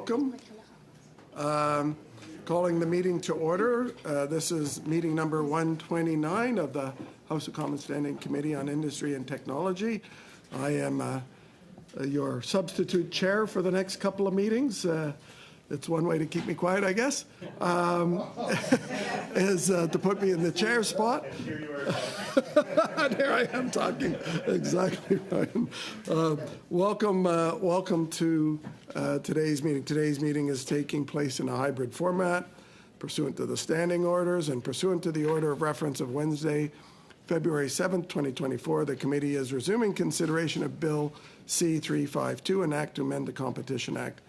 welcome. Calling the meeting to order. This is meeting number 129 of the House of Commons Standing Committee on Industry and Technology. I am your substitute chair for the next couple of meetings. It's one way to keep me quiet, I guess, is to put me in the chair spot. And here you are. And here I am talking. Exactly right. Welcome to today's meeting. Today's meeting is taking place in a hybrid format, pursuant to the standing orders and pursuant to the order of reference of Wednesday, February 7th, 2024. The committee is resuming consideration of Bill C-352, an act to amend the Competition Act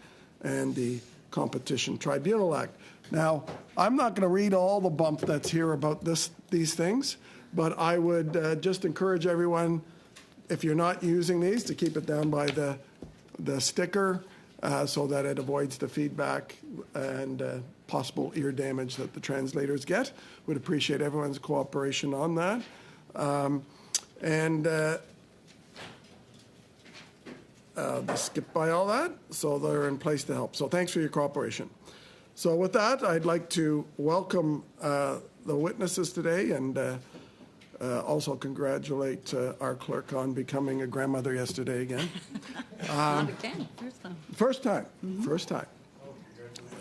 and the Competition Tribunal Act. Now, I'm not going to read all the bump that's here about these things, but I would just encourage everyone, if you're not using these, to keep it down by the sticker so that it avoids the feedback and possible ear damage that the translators get. Would appreciate everyone's cooperation on that. Skip by all that, so they're in place to help. So thanks for your cooperation. So with that, I'd like to welcome the witnesses today and also congratulate our clerk on becoming a grandmother yesterday again. Not again, first time. First time, first time.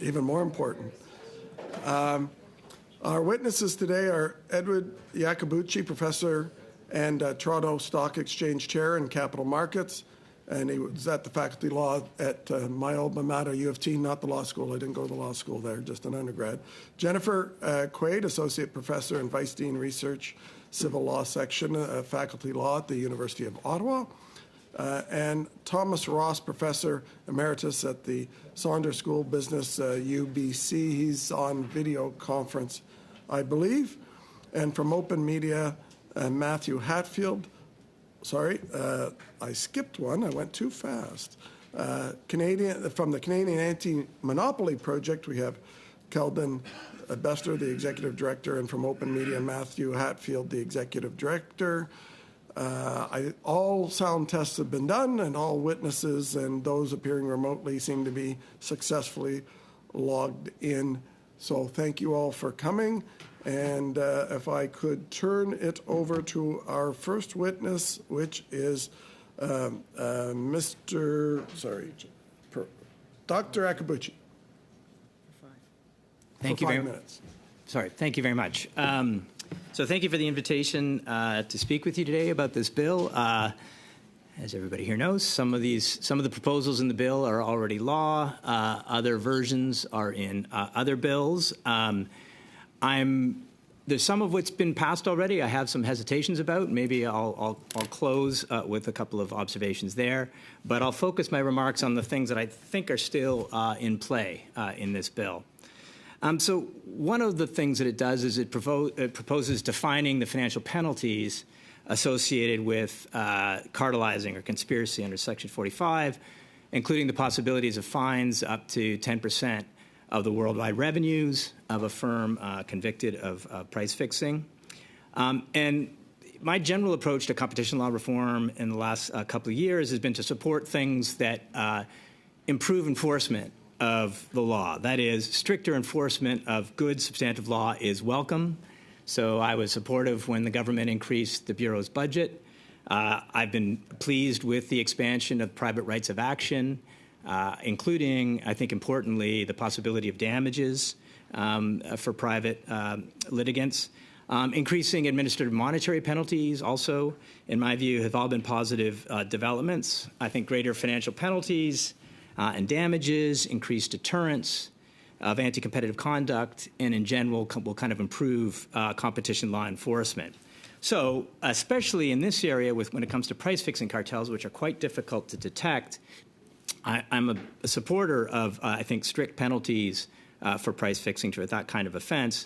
Even more important. Our witnesses today are Edward Iacobucci, professor and Toronto Stock Exchange chair in capital markets. And he was at the faculty law at my alma mater, U of T, not the law school. I didn't go to the law school there, just an undergrad. Jennifer Quaid, associate professor and vice dean research, civil law section, faculty law at the University of Ottawa. And Thomas Ross, professor emeritus at the Saunders School of Business, UBC. He's on video conference, I believe. And from Open Media, Matthew Hatfield. Sorry, I skipped one. I went too fast. From the Canadian Anti-Monopoly Project, we have Keldon Bester, the executive director, and from Open Media, Matthew Hatfield, the executive director. All sound tests have been done, and all witnesses and those appearing remotely seem to be successfully logged in. So thank you all for coming. And if I could turn it over to our first witness, which is Dr. Iacobucci. Thank you very much. Thank you very much. So thank you for the invitation to speak with you today about this bill. As everybody here knows, some of the proposals in the bill are already law. Other versions are in other bills. There's some of what's been passed already. I have some hesitations about. Maybe I'll close with a couple of observations there. But I'll focus my remarks on the things that I think are still in play in this bill. So one of the things that it does is it proposes defining the financial penalties associated with cartelizing or conspiracy under Section 45, including the possibilities of fines up to 10% of the worldwide revenues of a firm convicted of price fixing. And my general approach to competition law reform in the last couple of years has been to support things that improve enforcement of the law. That is, stricter enforcement of good substantive law is welcome. So I was supportive when the government increased the Bureau's budget. I've been pleased with the expansion of private rights of action, including, I think importantly, the possibility of damages for private litigants. Increasing administrative monetary penalties also, in my view, have all been positive developments. I think greater financial penalties and damages, increased deterrence of anti-competitive conduct, and in general will kind of improve competition law enforcement. So especially in this area when it comes to price-fixing cartels, which are quite difficult to detect, I'm a supporter of, I think, strict penalties for price fixing for that kind of offense,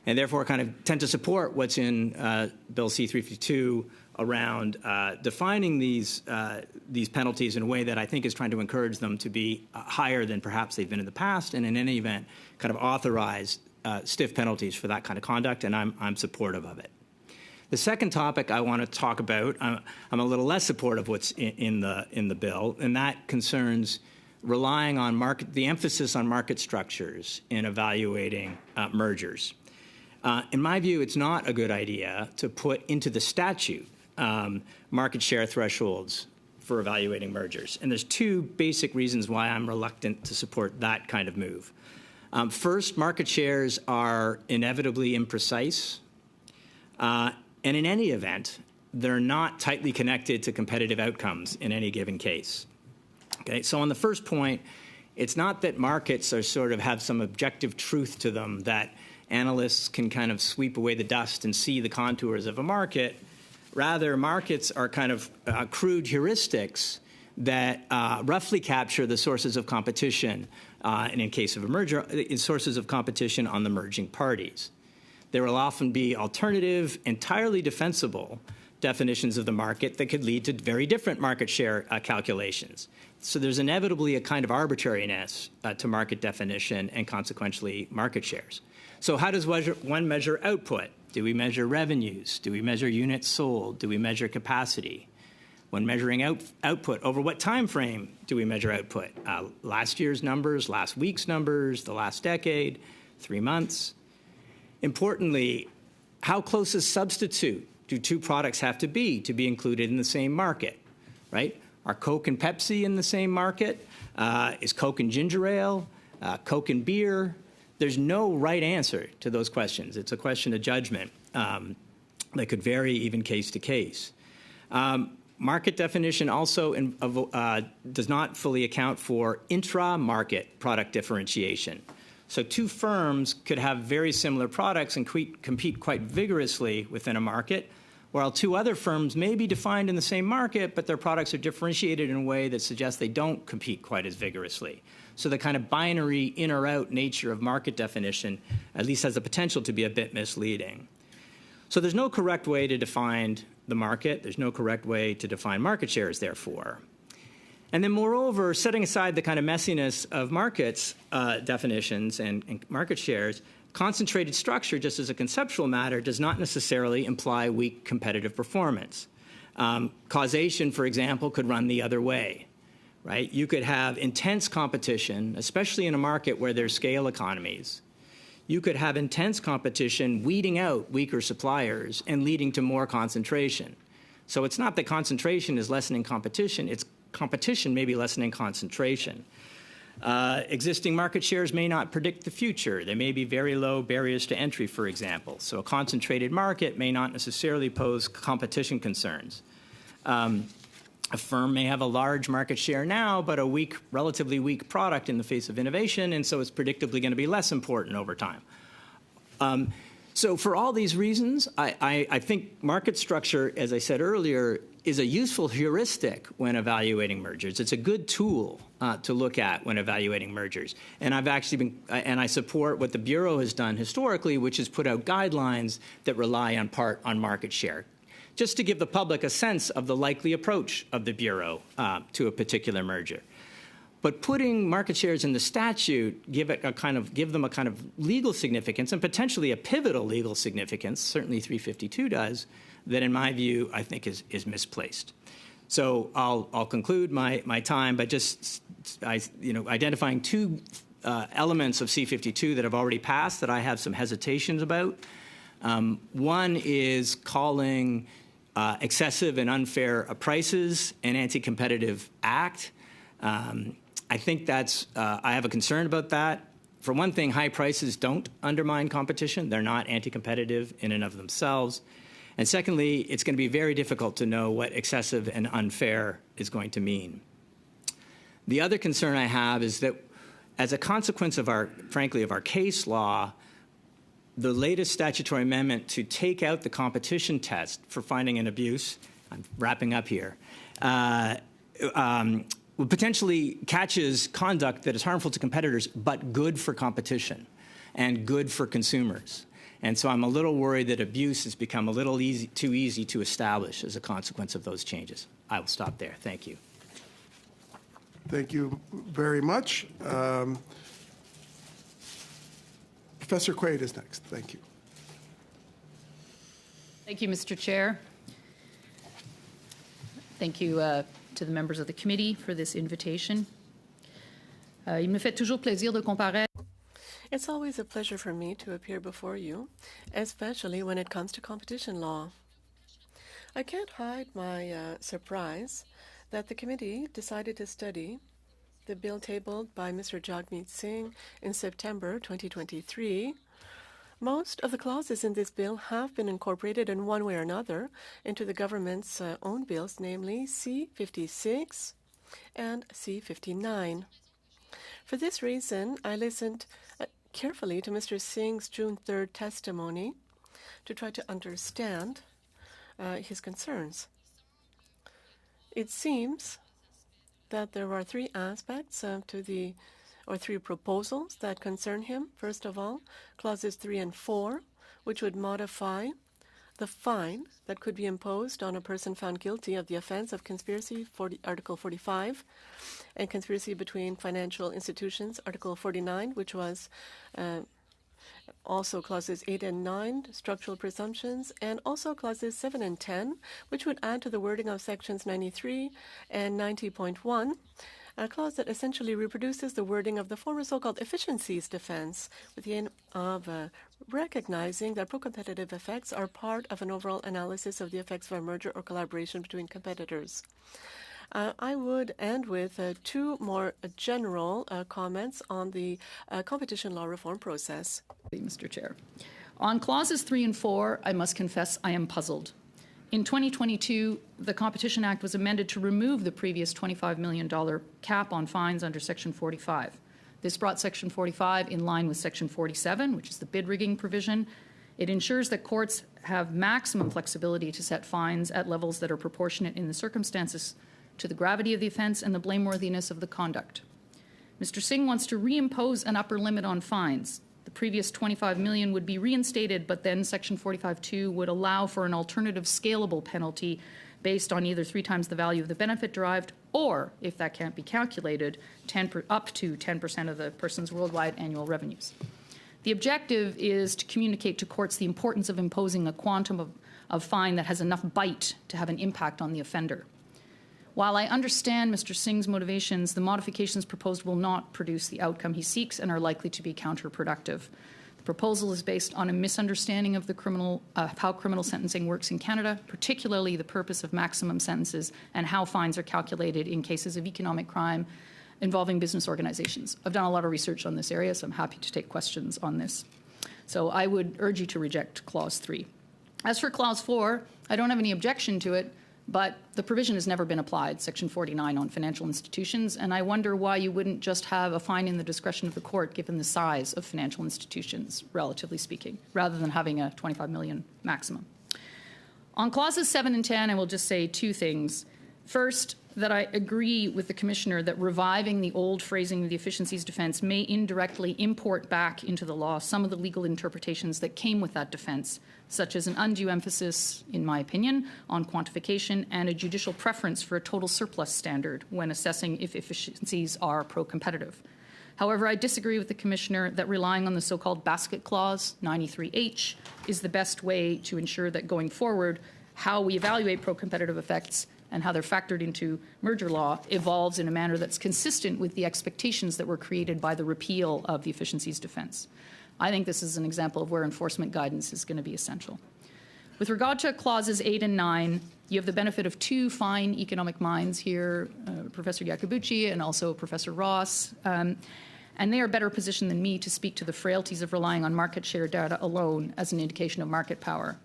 and therefore kind of tend to support what's in Bill C-352 around defining these penalties in a way that I think is trying to encourage them to be higher than perhaps they've been in the past, and in any event, kind of authorize stiff penalties for that kind of conduct, and I'm supportive of it. The second topic I want to talk about, I'm a little less supportive of what's in the bill, and that concerns relying on the emphasis on market structures in evaluating mergers. In my view, it's not a good idea to put into the statute market share thresholds for evaluating mergers. And there's two basic reasons why I'm reluctant to support that kind of move. First, market shares are inevitably imprecise. And in any event, they're not tightly connected to competitive outcomes in any given case. Okay, so on the first point, it's not that markets are sort of have some objective truth to them that analysts can kind of sweep away the dust and see the contours of a market. Rather, markets are kind of crude heuristics that roughly capture the sources of competition, and in case of a merger, sources of competition on the merging parties. There will often be alternative, entirely defensible definitions of the market that could lead to very different market share calculations. So there's inevitably a kind of arbitrariness to market definition and consequently market shares. So how does one measure output? Do we measure revenues? Do we measure units sold? Do we measure capacity? When measuring output, over what time frame do we measure output? Last year's numbers, last week's numbers, the last decade, 3 months? Importantly, how close a substitute do two products have to be included in the same market, right? Are Coke and Pepsi in the same market? Is Coke and ginger ale? Coke and beer? There's no right answer to those questions. It's a question of judgment that could vary even case to case. Market definition also does not fully account for intra-market product differentiation. So two firms could have very similar products and compete quite vigorously within a market, while two other firms may be defined in the same market, but their products are differentiated in a way that suggests they don't compete quite as vigorously. So the kind of binary in or out nature of market definition at least has the potential to be a bit misleading. So there's no correct way to define the market. There's no correct way to define market shares, therefore. And then moreover, setting aside the kind of messiness of markets definitions and market shares, concentrated structure, just as a conceptual matter, does not necessarily imply weak competitive performance. Causation, for example, could run the other way, right? You could have intense competition, especially in a market where there's scale economies. You could have intense competition weeding out weaker suppliers and leading to more concentration. So it's not that concentration is lessening competition, it's competition may be lessening concentration. Existing market shares may not predict the future. There may be very low barriers to entry, for example. So a concentrated market may not necessarily pose competition concerns. A firm may have a large market share now, but a relatively weak product in the face of innovation, and so it's predictably going to be less important over time. So for all these reasons, I think market structure, as I said earlier, is a useful heuristic when evaluating mergers. It's a good tool to look at when evaluating mergers. And I've actually and I support what the Bureau has done historically, which is put out guidelines that rely in part on market share, just to give the public a sense of the likely approach of the Bureau to a particular merger. But putting market shares in the statute give them a kind of legal significance and potentially a pivotal legal significance, certainly 352 does, that in my view I think is misplaced. So I'll conclude my time by just identifying two elements of C-52 that have already passed that I have some hesitations about. One is calling excessive and unfair prices an anti-competitive act. I think I have a concern about that. For one thing, high prices don't undermine competition. They're not anti-competitive in and of themselves. And secondly, it's going to be very difficult to know what excessive and unfair is going to mean. The other concern I have is that as a consequence of our case law, the latest statutory amendment to take out the competition test for finding an abuse, I'm wrapping up here, potentially catches conduct that is harmful to competitors but good for competition and good for consumers. And so I'm a little worried that abuse has become a little too easy to establish as a consequence of those changes. I will stop there. Thank you. Thank you very much. Professor Quaid is next. Thank you. Thank you, Mr. Chair. Thank you to the members of the committee for this invitation. Il me fait toujours plaisir de comparer. It's always a pleasure for me to appear before you, especially when it comes to competition law. I can't hide my surprise that the committee decided to study the bill tabled by Mr. Jagmeet Singh in September 2023. Most of the clauses in this bill have been incorporated in one way or another into the government's own bills, namely C-56 and C-59. For this reason, I listened carefully to Mr. Singh's June 3rd testimony to try to understand his concerns. It seems that there are three aspects three proposals that concern him. First of all, clauses 3 and 4, which would modify the fine that could be imposed on a person found guilty of the offense of conspiracy, Article 45, and conspiracy between financial institutions, Article 49, which was also clauses 8 and 9, structural presumptions, and also clauses 7 and 10, which would add to the wording of sections 93 and 90.1, a clause that essentially reproduces the wording of the former so-called efficiencies defense, with the aim of recognizing that pro-competitive effects are part of an overall analysis of the effects of a merger or collaboration between competitors. I would end with two more general comments on the competition law reform process. Mr. Chair. On clauses 3 and 4, I must confess I am puzzled. In 2022, the Competition Act was amended to remove the previous $25 million cap on fines under Section 45. This brought Section 45 in line with Section 47, which is the bid rigging provision. It ensures that courts have maximum flexibility to set fines at levels that are proportionate in the circumstances to the gravity of the offence and the blameworthiness of the conduct. Mr. Singh wants to reimpose an upper limit on fines. The previous $25 million would be reinstated, but then Section 45(2) would allow for an alternative scalable penalty based on either 3 times the value of the benefit derived or, if that can't be calculated, up to 10% of the person's worldwide annual revenues. The objective is to communicate to courts the importance of imposing a quantum of fine that has enough bite to have an impact on the offender. While I understand Mr. Singh's motivations, the modifications proposed will not produce the outcome he seeks and are likely to be counterproductive. The proposal is based on a misunderstanding of how criminal sentencing works in Canada, particularly the purpose of maximum sentences and how fines are calculated in cases of economic crime involving business organizations. I've done a lot of research on this area, so I'm happy to take questions on this. So I would urge you to reject Clause 3. As for Clause 4, I don't have any objection to it, but the provision has never been applied, Section 49 on financial institutions, and I wonder why you wouldn't just have a fine in the discretion of the court given the size of financial institutions, relatively speaking, rather than having a $25 million maximum. On clauses 7 and 10, I will just say two things. First, that I agree with the Commissioner that reviving the old phrasing of the efficiencies defense may indirectly import back into the law some of the legal interpretations that came with that defense, such as an undue emphasis, in my opinion, on quantification and a judicial preference for a total surplus standard when assessing if efficiencies are pro-competitive. However, I disagree with the Commissioner that relying on the so-called basket clause, 93H, is the best way to ensure that going forward, how we evaluate pro-competitive effects and how they're factored into merger law evolves in a manner that's consistent with the expectations that were created by the repeal of the efficiencies defense. I think this is an example of where enforcement guidance is going to be essential. With regard to clauses 8 and 9, you have the benefit of two fine economic minds here, Professor Iacobucci and also Professor Ross, and they are better positioned than me to speak to the frailties of relying on market share data alone as an indication of market power.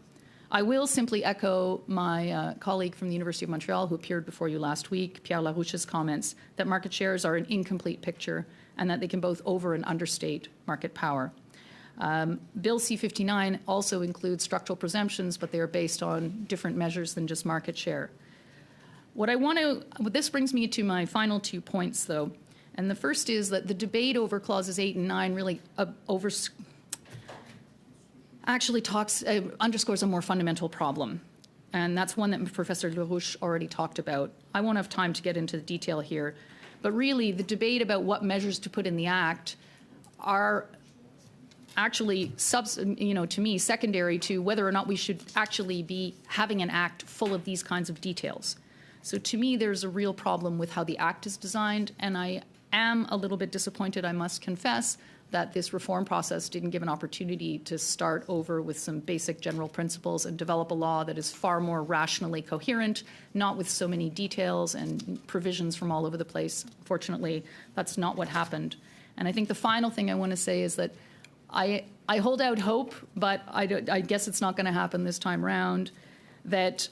I will simply echo my colleague from the University of Montreal who appeared before you last week, Pierre Larouche's comments that market shares are an incomplete picture and that they can both over and understate market power. Bill C-59 also includes structural presumptions, but they are based on different measures than just market share. This brings me to my final 2 points, though. And the first is that the debate over clauses 8 and 9 really underscores a more fundamental problem. And that's one that Professor Larouche already talked about. I won't have time to get into the detail here. But really, the debate about what measures to put in the Act are actually, to me, secondary to whether or not we should actually be having an Act full of these kinds of details. So to me, there's a real problem with how the Act is designed, and I am a little bit disappointed, I must confess, that this reform process didn't give an opportunity to start over with some basic general principles and develop a law that is far more rationally coherent, not with so many details and provisions from all over the place. Fortunately, that's not what happened. And I think the final thing I want to say is that I hold out hope, but I guess it's not going to happen this time around, that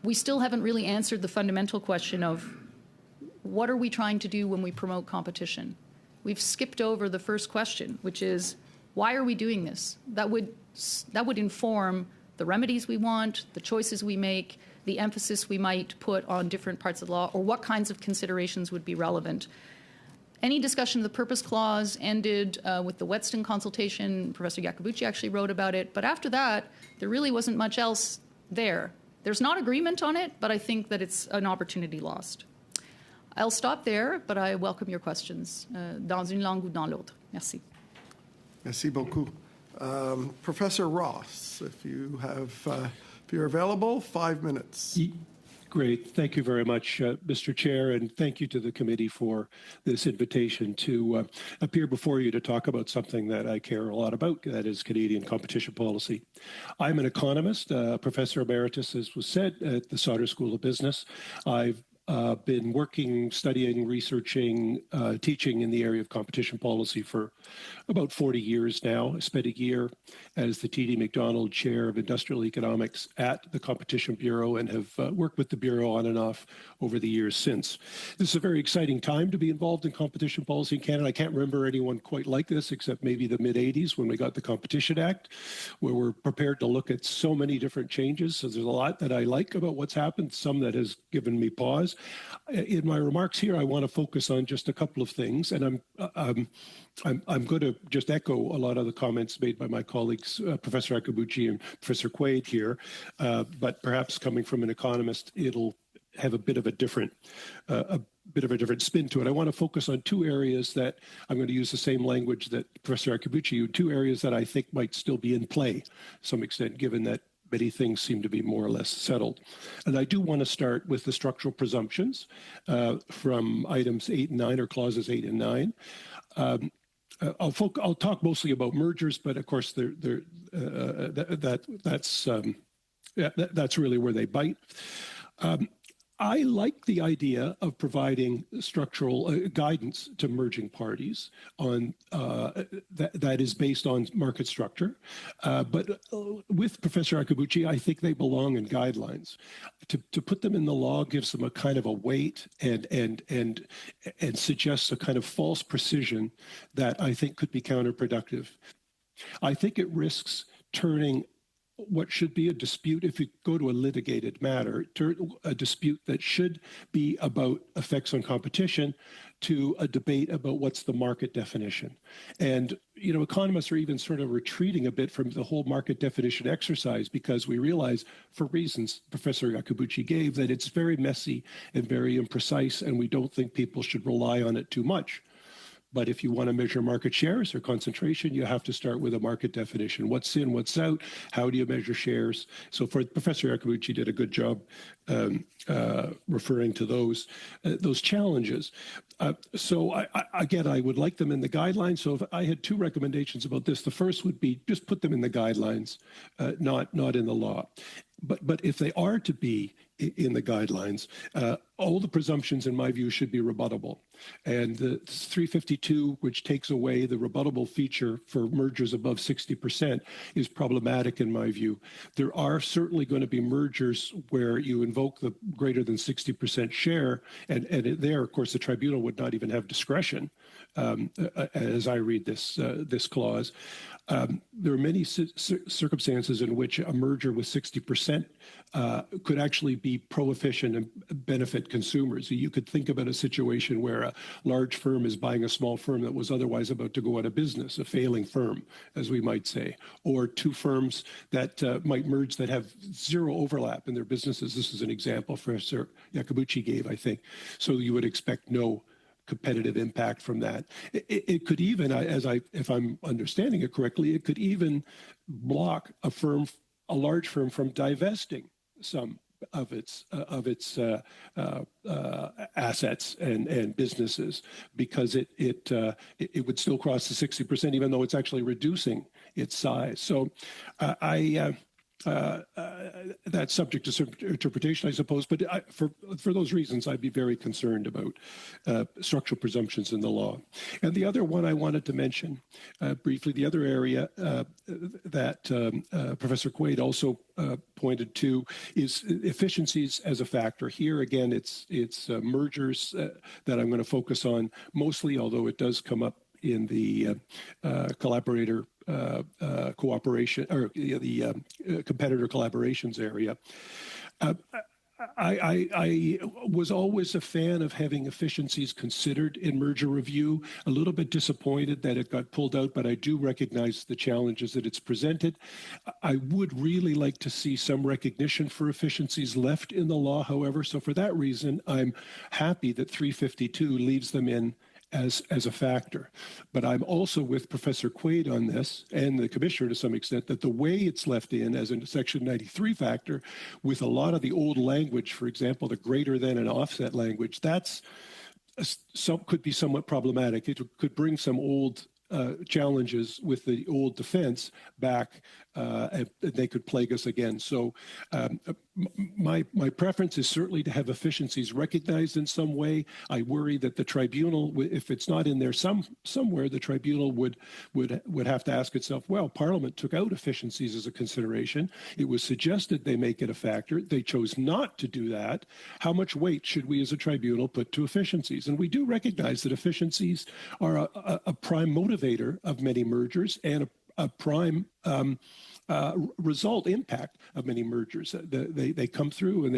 we still haven't really answered the fundamental question of what are we trying to do when we promote competition? We've skipped over the first question, which is, why are we doing this? That would inform the remedies we want, the choices we make, the emphasis we might put on different parts of the law, or what kinds of considerations would be relevant. Any discussion of the purpose clause ended with the Whetstone consultation. Professor Iacobucci actually wrote about it. But after that, there really wasn't much else there. There's not agreement on it, but I think that it's an opportunity lost. I'll stop there, but I welcome your questions, dans une langue ou dans l'autre. Merci. Merci beaucoup. Professor Ross, if you're available, 5 minutes. Great. Thank you very much, Mr. Chair, and thank you to the committee for this invitation to appear before you to talk about something that I care a lot about, that is Canadian competition policy. I'm an economist, professor emeritus, as was said, at the Sauder School of Business. I've been working, studying, researching, teaching in the area of competition policy for about 40 years now. I spent a year as the T.D. McDonald Chair of Industrial Economics at the Competition Bureau and have worked with the Bureau on and off over the years since. This is a very exciting time to be involved in competition policy in Canada. I can't remember anyone quite like this except maybe the mid-'80s when we got the Competition Act, where we're prepared to look at so many different changes. So there's a lot that I like about what's happened, some that has given me pause. In my remarks here, I want to focus on just a couple of things, and I'm going to just echo a lot of the comments made by my colleagues, Professor Iacobucci and Professor Quaid here, but perhaps coming from an economist, it'll have a bit of a different spin to it. I want to focus on two areas that I'm going to use the same language that Professor Iacobucci used, two areas that I think might still be in play to some extent, given that many things seem to be more or less settled. And I do want to start with the structural presumptions from items 8 and 9, or clauses 8 and 9. I'll talk mostly about mergers, but of course that's really where they bite. I like the idea of providing structural guidance to merging parties on that is based on market structure. But with Professor Iacobucci, I think they belong in guidelines. To put them in the law gives them a kind of a weight and suggests a kind of false precision that I think could be counterproductive. I think it risks turning what should be a dispute, if you go to a litigated matter, a dispute that should be about effects on competition, to a debate about what's the market definition. And, economists are even sort of retreating a bit from the whole market definition exercise because we realize, for reasons Professor Iacobucci gave, that it's very messy and very imprecise, and we don't think people should rely on it too much. But if you want to measure market shares or concentration, you have to start with a market definition. What's in, what's out? How do you measure shares? So Professor Iacobucci did a good job referring to those challenges. So I would like them in the guidelines. So if I had two recommendations about this, the first would be just put them in the guidelines, not in the law. But if they are to be in the guidelines, all the presumptions, in my view, should be rebuttable. And the 352, which takes away the rebuttable feature for mergers above 60%, is problematic in my view. There are certainly going to be mergers where you invoke the greater than 60% share, and there, of course, the tribunal would not even have discretion, as I read this clause. There are many circumstances in which a merger with 60% could actually be pro-efficient and benefit consumers. You could think about a situation where a large firm is buying a small firm that was otherwise about to go out of business, a failing firm, as we might say, or two firms that might merge that have zero overlap in their businesses. This is an example Professor Iacobucci gave, I think. So you would expect no competitive impact from that. It could even, if I'm understanding it correctly, it could even block a large firm from divesting some assets and businesses, because it would still cross the 60%, even though it's actually reducing its size. So that's subject to interpretation, I suppose. But for those reasons, I'd be very concerned about structural presumptions in the law. And the other one I wanted to mention briefly, the other area that Professor Quaid also pointed to is efficiencies as a factor. Here again, it's mergers that I'm going to focus on mostly, although it does come up in the collaborator cooperation, or the competitor collaborations area. I was always a fan of having efficiencies considered in merger review. A little bit disappointed that it got pulled out, but I do recognize the challenges that it's presented. I would really like to see some recognition for efficiencies left in the law, however. So for that reason, I'm happy that 352 leaves them in as a factor. But I'm also with Professor Quaid on this, and the Commissioner to some extent, that the way it's left in as a Section 93 factor, with a lot of the old language, for example, the greater than and offset language, that's could be somewhat problematic. It could bring some old challenges with the old defense back, and they could plague us again. So my preference is certainly to have efficiencies recognized in some way. I worry that the tribunal, if it's not in there somewhere, the tribunal would have to ask itself, well, Parliament took out efficiencies as a consideration. It was suggested they make it a factor. They chose not to do that. How much weight should we as a tribunal put to efficiencies? And we do recognize that efficiencies are a prime motivator of many mergers and a prime result impact of many mergers. They come through and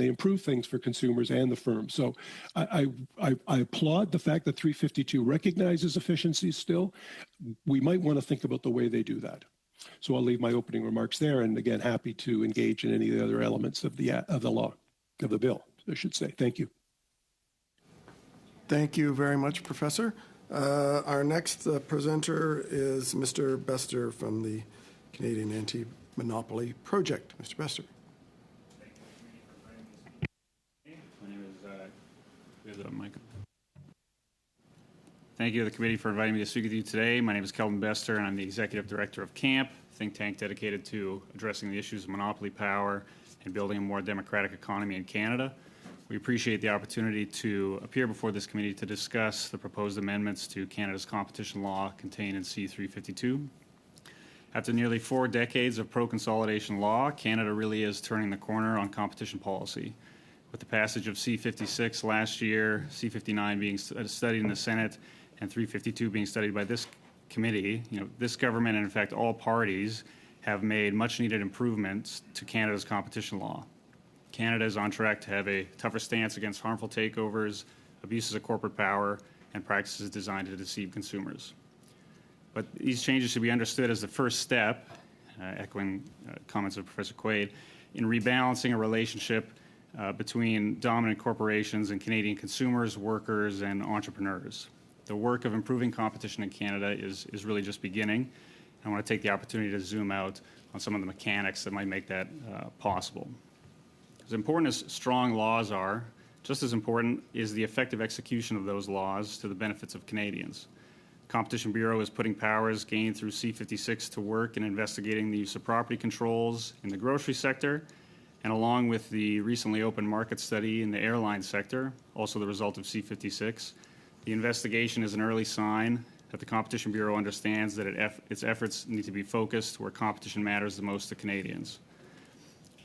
they improve things for consumers and the firms. So I applaud the fact that 352 recognizes efficiencies still. We might want to think about the way they do that. So I'll leave my opening remarks there, and again, happy to engage in any of the other elements of the law, of the bill, I should say. Thank you. Thank you very much, Professor. Our next presenter is Mr. Bester from the Canadian Anti-Monopoly Project. Mr. Bester. Thank you to the committee for inviting me to speak with you today. My name is Kelvin Bester, and I'm the Executive Director of CAMP, a think tank dedicated to addressing the issues of monopoly power and building a more democratic economy in Canada. We appreciate the opportunity to appear before this committee to discuss the proposed amendments to Canada's competition law contained in C-352. After nearly 4 decades of pro-consolidation law, Canada really is turning the corner on competition policy. With the passage of C-56 last year, C-59 being studied in the Senate, and 352 being studied by this committee, this government, and in fact all parties, have made much-needed improvements to Canada's competition law. Canada is on track to have a tougher stance against harmful takeovers, abuses of corporate power, and practices designed to deceive consumers. But these changes should be understood as the first step, echoing comments of Professor Quaid, in rebalancing a relationship between dominant corporations and Canadian consumers, workers, and entrepreneurs. The work of improving competition in Canada is really just beginning. I want to take the opportunity to zoom out on some of the mechanics that might make that possible. As important as strong laws are, just as important is the effective execution of those laws to the benefits of Canadians. Competition Bureau is putting powers gained through C-56 to work in investigating the use of property controls in the grocery sector, and along with the recently opened market study in the airline sector, also the result of C-56, the investigation is an early sign that the Competition Bureau understands that its efforts need to be focused where competition matters the most to Canadians.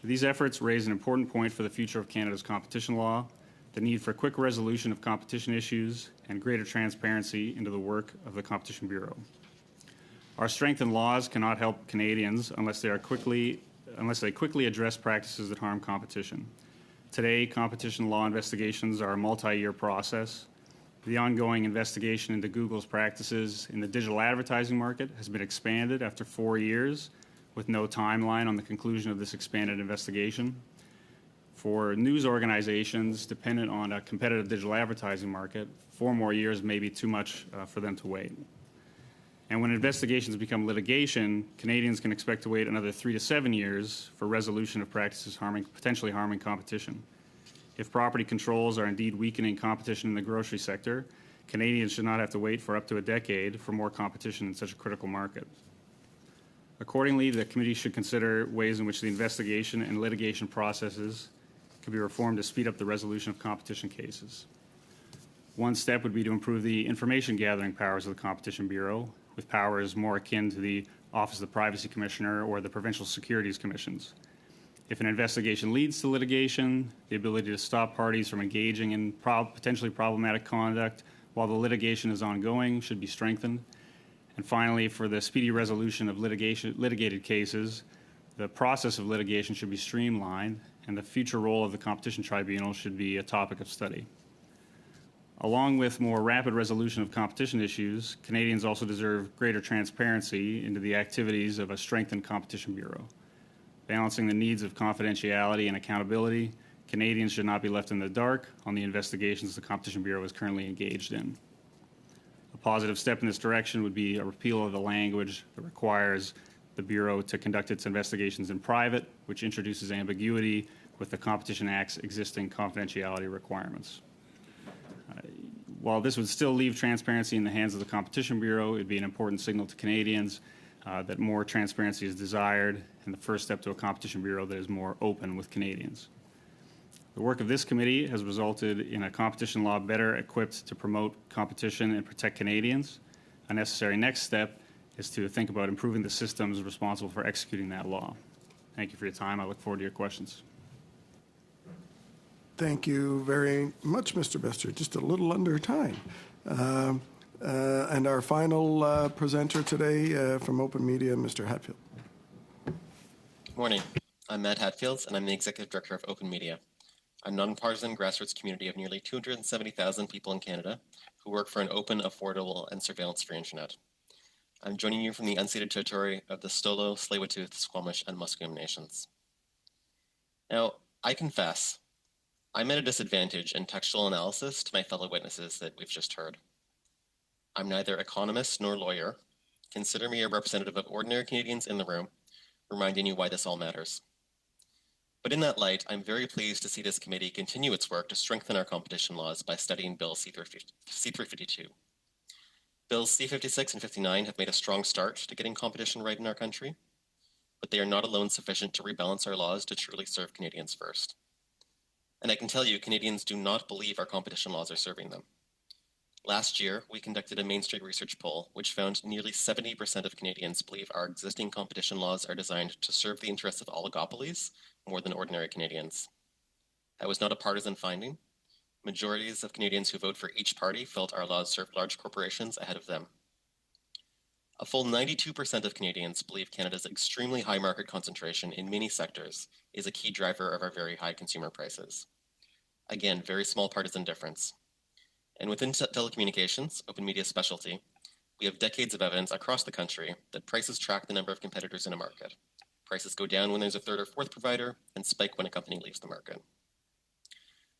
These efforts raise an important point for the future of Canada's competition law, the need for quick resolution of competition issues, and greater transparency into the work of the Competition Bureau. Our strengthened laws cannot help Canadians unless they quickly address practices that harm competition. Today, competition law investigations are a multi-year process. The ongoing investigation into Google's practices in the digital advertising market has been expanded after 4 years, with no timeline on the conclusion of this expanded investigation. For news organizations dependent on a competitive digital advertising market, 4 more years may be too much for them to wait. And when investigations become litigation, Canadians can expect to wait another 3 to 7 years for resolution of practices potentially harming competition. If property controls are indeed weakening competition in the grocery sector, Canadians should not have to wait for up to a decade for more competition in such a critical market. Accordingly, the committee should consider ways in which the investigation and litigation processes can be reformed to speed up the resolution of competition cases. One step would be to improve the information gathering powers of the Competition Bureau, with powers more akin to the Office of the Privacy Commissioner or the Provincial Securities Commissions. If an investigation leads to litigation, the ability to stop parties from engaging in potentially problematic conduct while the litigation is ongoing should be strengthened. And finally, for the speedy resolution of litigated cases, the process of litigation should be streamlined, and the future role of the Competition Tribunal should be a topic of study. Along with more rapid resolution of competition issues, Canadians also deserve greater transparency into the activities of a strengthened Competition Bureau. Balancing the needs of confidentiality and accountability, Canadians should not be left in the dark on the investigations the Competition Bureau is currently engaged in. A positive step in this direction would be a repeal of the language that requires the Bureau to conduct its investigations in private, which introduces ambiguity with the Competition Act's existing confidentiality requirements. While this would still leave transparency in the hands of the Competition Bureau, it would be an important signal to Canadians that more transparency is desired, and the first step to a Competition Bureau that is more open with Canadians. The work of this committee has resulted in a competition law better equipped to promote competition and protect Canadians. A necessary next step is to think about improving the systems responsible for executing that law. Thank you for your time. I look forward to your questions. Thank you very much, Mr. Bester. Just a little under time. And our final presenter today from Open Media, Mr. Hatfield. Morning. I'm Matt Hatfield, and I'm the Executive Director of Open Media. A nonpartisan grassroots community of nearly 270,000 people in Canada who work for an open, affordable, and surveillance-free internet. I'm joining you from the unceded territory of the Stolo, Tsleil-Waututh, Squamish, and Musqueam nations. Now, I confess, I'm at a disadvantage in textual analysis to my fellow witnesses that we've just heard. I'm neither economist nor lawyer. Consider me a representative of ordinary Canadians in the room, reminding you why this all matters. But in that light, I'm very pleased to see this committee continue its work to strengthen our competition laws by studying Bill C-352. Bills C-56 and 59 have made a strong start to getting competition right in our country, but they are not alone sufficient to rebalance our laws to truly serve Canadians first. And I can tell you, Canadians do not believe our competition laws are serving them. Last year, we conducted a Main Street research poll, which found nearly 70% of Canadians believe our existing competition laws are designed to serve the interests of oligopolies more than ordinary Canadians. That was not a partisan finding. Majorities of Canadians who vote for each party felt our laws serve large corporations ahead of them. A full 92% of Canadians believe Canada's extremely high market concentration in many sectors is a key driver of our very high consumer prices. Again, very small partisan difference. And within telecommunications, Open Media specialty, we have decades of evidence across the country that prices track the number of competitors in a market. Prices go down when there's a third or fourth provider and spike when a company leaves the market.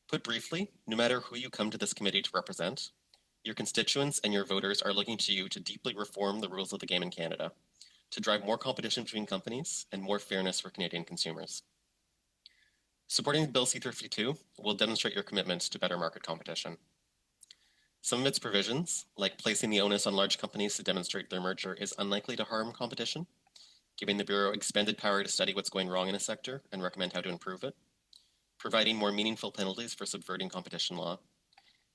Put briefly, no matter who you come to this committee to represent, your constituents and your voters are looking to you to deeply reform the rules of the game in Canada, to drive more competition between companies and more fairness for Canadian consumers. Supporting Bill C-352 will demonstrate your commitment to better market competition. Some of its provisions, like placing the onus on large companies to demonstrate their merger, is unlikely to harm competition, giving the Bureau expanded power to study what's going wrong in a sector and recommend how to improve it, providing more meaningful penalties for subverting competition law,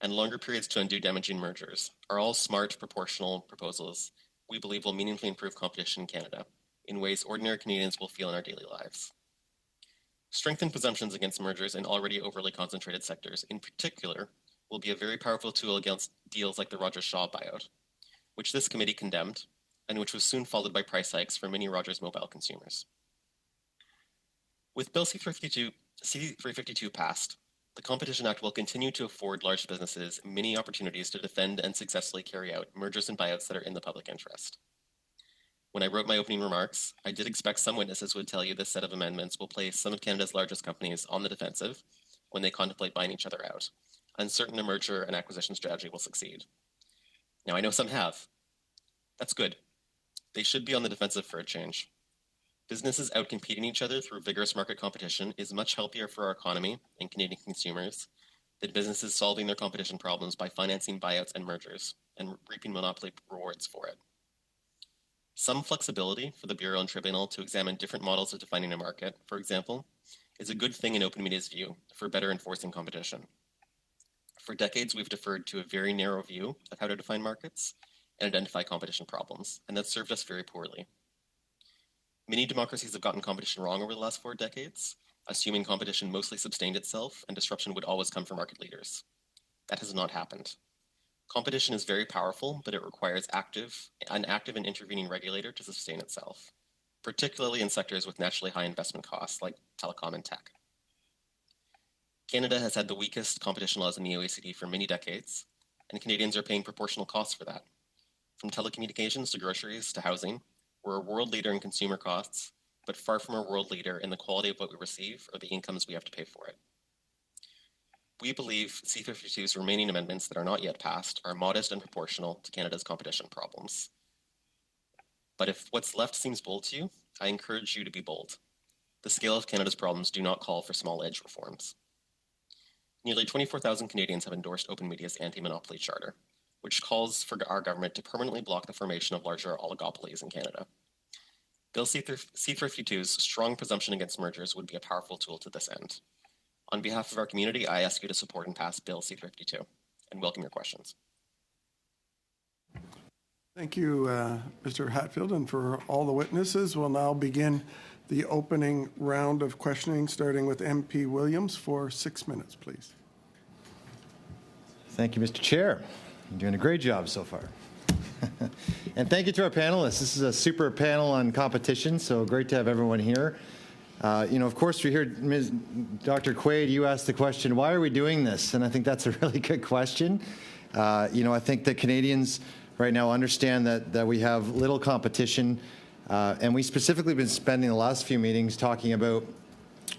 and longer periods to undo damaging mergers are all smart, proportional proposals we believe will meaningfully improve competition in Canada in ways ordinary Canadians will feel in our daily lives. Strengthened presumptions against mergers in already overly concentrated sectors, in particular, will be a very powerful tool against deals like the Rogers Shaw buyout, which this committee condemned, and which was soon followed by price hikes for many Rogers Mobile consumers. With Bill C-352 passed, the Competition Act will continue to afford large businesses many opportunities to defend and successfully carry out mergers and buyouts that are in the public interest. When I wrote my opening remarks, I did expect some witnesses would tell you this set of amendments will place some of Canada's largest companies on the defensive when they contemplate buying each other out, uncertain a merger and acquisition strategy will succeed. Now, I know some have. That's good. They should be on the defensive for a change. Businesses outcompeting each other through vigorous market competition is much healthier for our economy and Canadian consumers than businesses solving their competition problems by financing buyouts and mergers and reaping monopoly rewards for it. Some flexibility for the Bureau and Tribunal to examine different models of defining a market, for example, is a good thing in open media's view for better enforcing competition. For decades, we've deferred to a very narrow view of how to define markets and identify competition problems, and that's served us very poorly. Many democracies have gotten competition wrong over the last 4 decades, assuming competition mostly sustained itself and disruption would always come from market leaders. That has not happened. Competition is very powerful, but it requires an active and intervening regulator to sustain itself, particularly in sectors with naturally high investment costs like telecom and tech. Canada has had the weakest competition laws in the OECD for many decades, and Canadians are paying proportional costs for that. From telecommunications to groceries to housing, we're a world leader in consumer costs, but far from a world leader in the quality of what we receive or the incomes we have to pay for it. We believe C-52's remaining amendments that are not yet passed are modest and proportional to Canada's competition problems. But if what's left seems bold to you, I encourage you to be bold. The scale of Canada's problems do not call for small edge reforms. Nearly 24,000 Canadians have endorsed Open Media's anti-monopoly charter, which calls for our government to permanently block the formation of larger oligopolies in Canada. Bill C-52's strong presumption against mergers would be a powerful tool to this end. On behalf of our community, I ask you to support and pass Bill C-52, and welcome your questions. Thank you, Mr. Hatfield, and for all the witnesses. We'll now begin the opening round of questioning, starting with MP Williams for 6 minutes, please. Thank you, Mr. Chair. You're doing a great job so far. And thank you to our panelists. This is a super panel on competition, so great to have everyone here. Of course, we hear Dr. Quaid, you asked the question, why are we doing this? And I think that's a really good question. I think that Canadians right now understand that we have little competition, and we specifically been spending the last few meetings talking about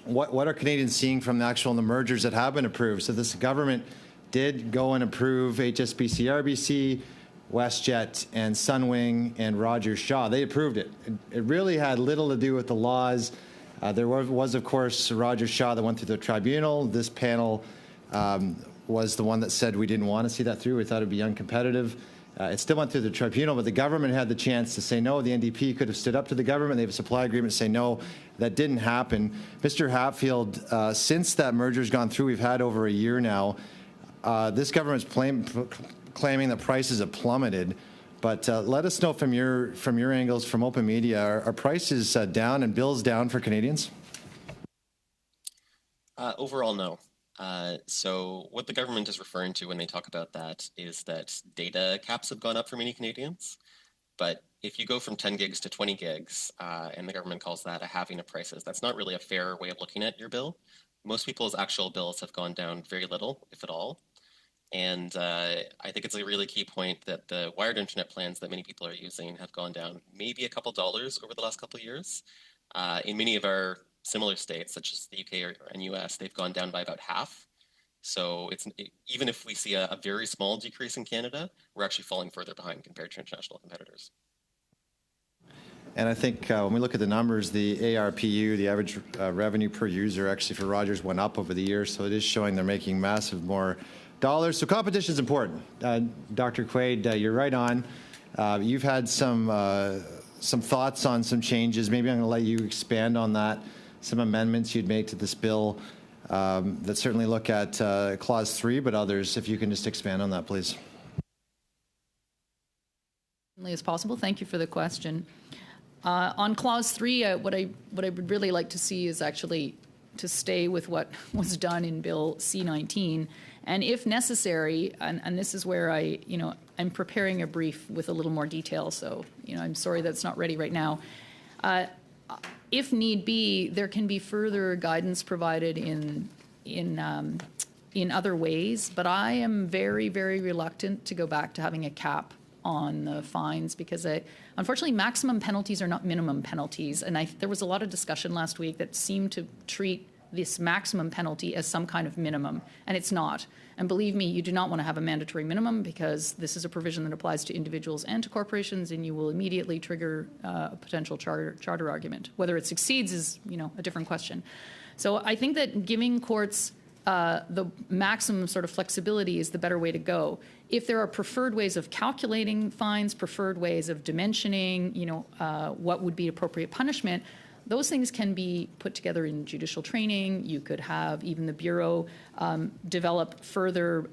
what are Canadians seeing from the mergers that have been approved. So this government did go and approve HSBC, RBC, WestJet, and Sunwing, and Rogers Shaw. They approved it. It really had little to do with the laws. There was, of course, Rogers Shaw that went through the tribunal. This panel was the one that said we didn't want to see that through. We thought it would be uncompetitive. It still went through the tribunal, but the government had the chance to say no. The NDP could have stood up to the government. They have a supply agreement to say no. That didn't happen. Mr. Hatfield, since that merger's gone through, we've had over a year now. This government's claiming that prices have plummeted, but let us know from your angles, from Open Media, are prices down and bills down for Canadians? Overall, no. So what the government is referring to when they talk about that is that data caps have gone up for many Canadians. But if you go from 10 gigs to 20 gigs, and the government calls that a halving of prices, that's not really a fair way of looking at your bill. Most people's actual bills have gone down very little, if at all. And I think it's a really key point that the wired internet plans that many people are using have gone down maybe a couple dollars over the last couple of years. In many of our similar states, such as the UK and US, they've gone down by about half. So even if we see a very small decrease in Canada, we're actually falling further behind compared to international competitors. And I think when we look at the numbers, the ARPU, the average revenue per user, actually for Rogers went up over the years. So it is showing they're making massive more dollars. So competition is important. Dr. Quaid, you're right on. You've had some thoughts on some changes. Maybe I'm going to let you expand on that. Some amendments you'd make to this bill that certainly look at Clause 3, but others, if you can just expand on that, please. As possible. Thank you for the question. On Clause 3, what I would really like to see is actually to stay with what was done in Bill C-19, and if necessary, and this is where I'm preparing a brief with a little more detail, so I'm sorry that's not ready right now. If need be, there can be further guidance provided in other ways, but I am very, very reluctant to go back to having a cap on the fines because unfortunately maximum penalties are not minimum penalties, and there was a lot of discussion last week that seemed to treat this maximum penalty as some kind of minimum, and it's not. And believe me, you do not want to have a mandatory minimum, because this is a provision that applies to individuals and to corporations, and you will immediately trigger a potential charter argument. Whether it succeeds is, a different question. So I think that giving courts the maximum sort of flexibility is the better way to go. If there are preferred ways of calculating fines, preferred ways of dimensioning, what would be appropriate punishment, those things can be put together in judicial training. You could have even the Bureau develop further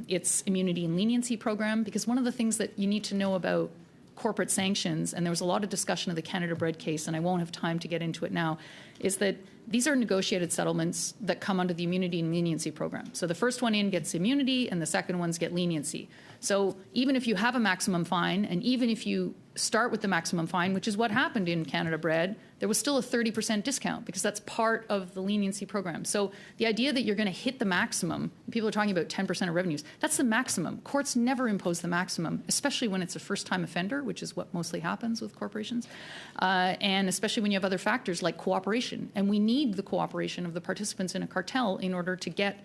its immunity and leniency program, because one of the things that you need to know about corporate sanctions, and there was a lot of discussion of the Canada Bread case, and I won't have time to get into it now, is that these are negotiated settlements that come under the immunity and leniency program. So the first one in gets immunity, and the second ones get leniency. So even if you have a maximum fine, and even if you start with the maximum fine, which is what happened in Canada Bread, there was still a 30% discount, because that's part of the leniency program. So the idea that you're going to hit the maximum, people are talking about 10% of revenues, that's the maximum. Courts never impose the maximum, especially when it's a first-time offender, which is what mostly happens with corporations, and especially when you have other factors like cooperation. And we need the cooperation of the participants in a cartel in order to get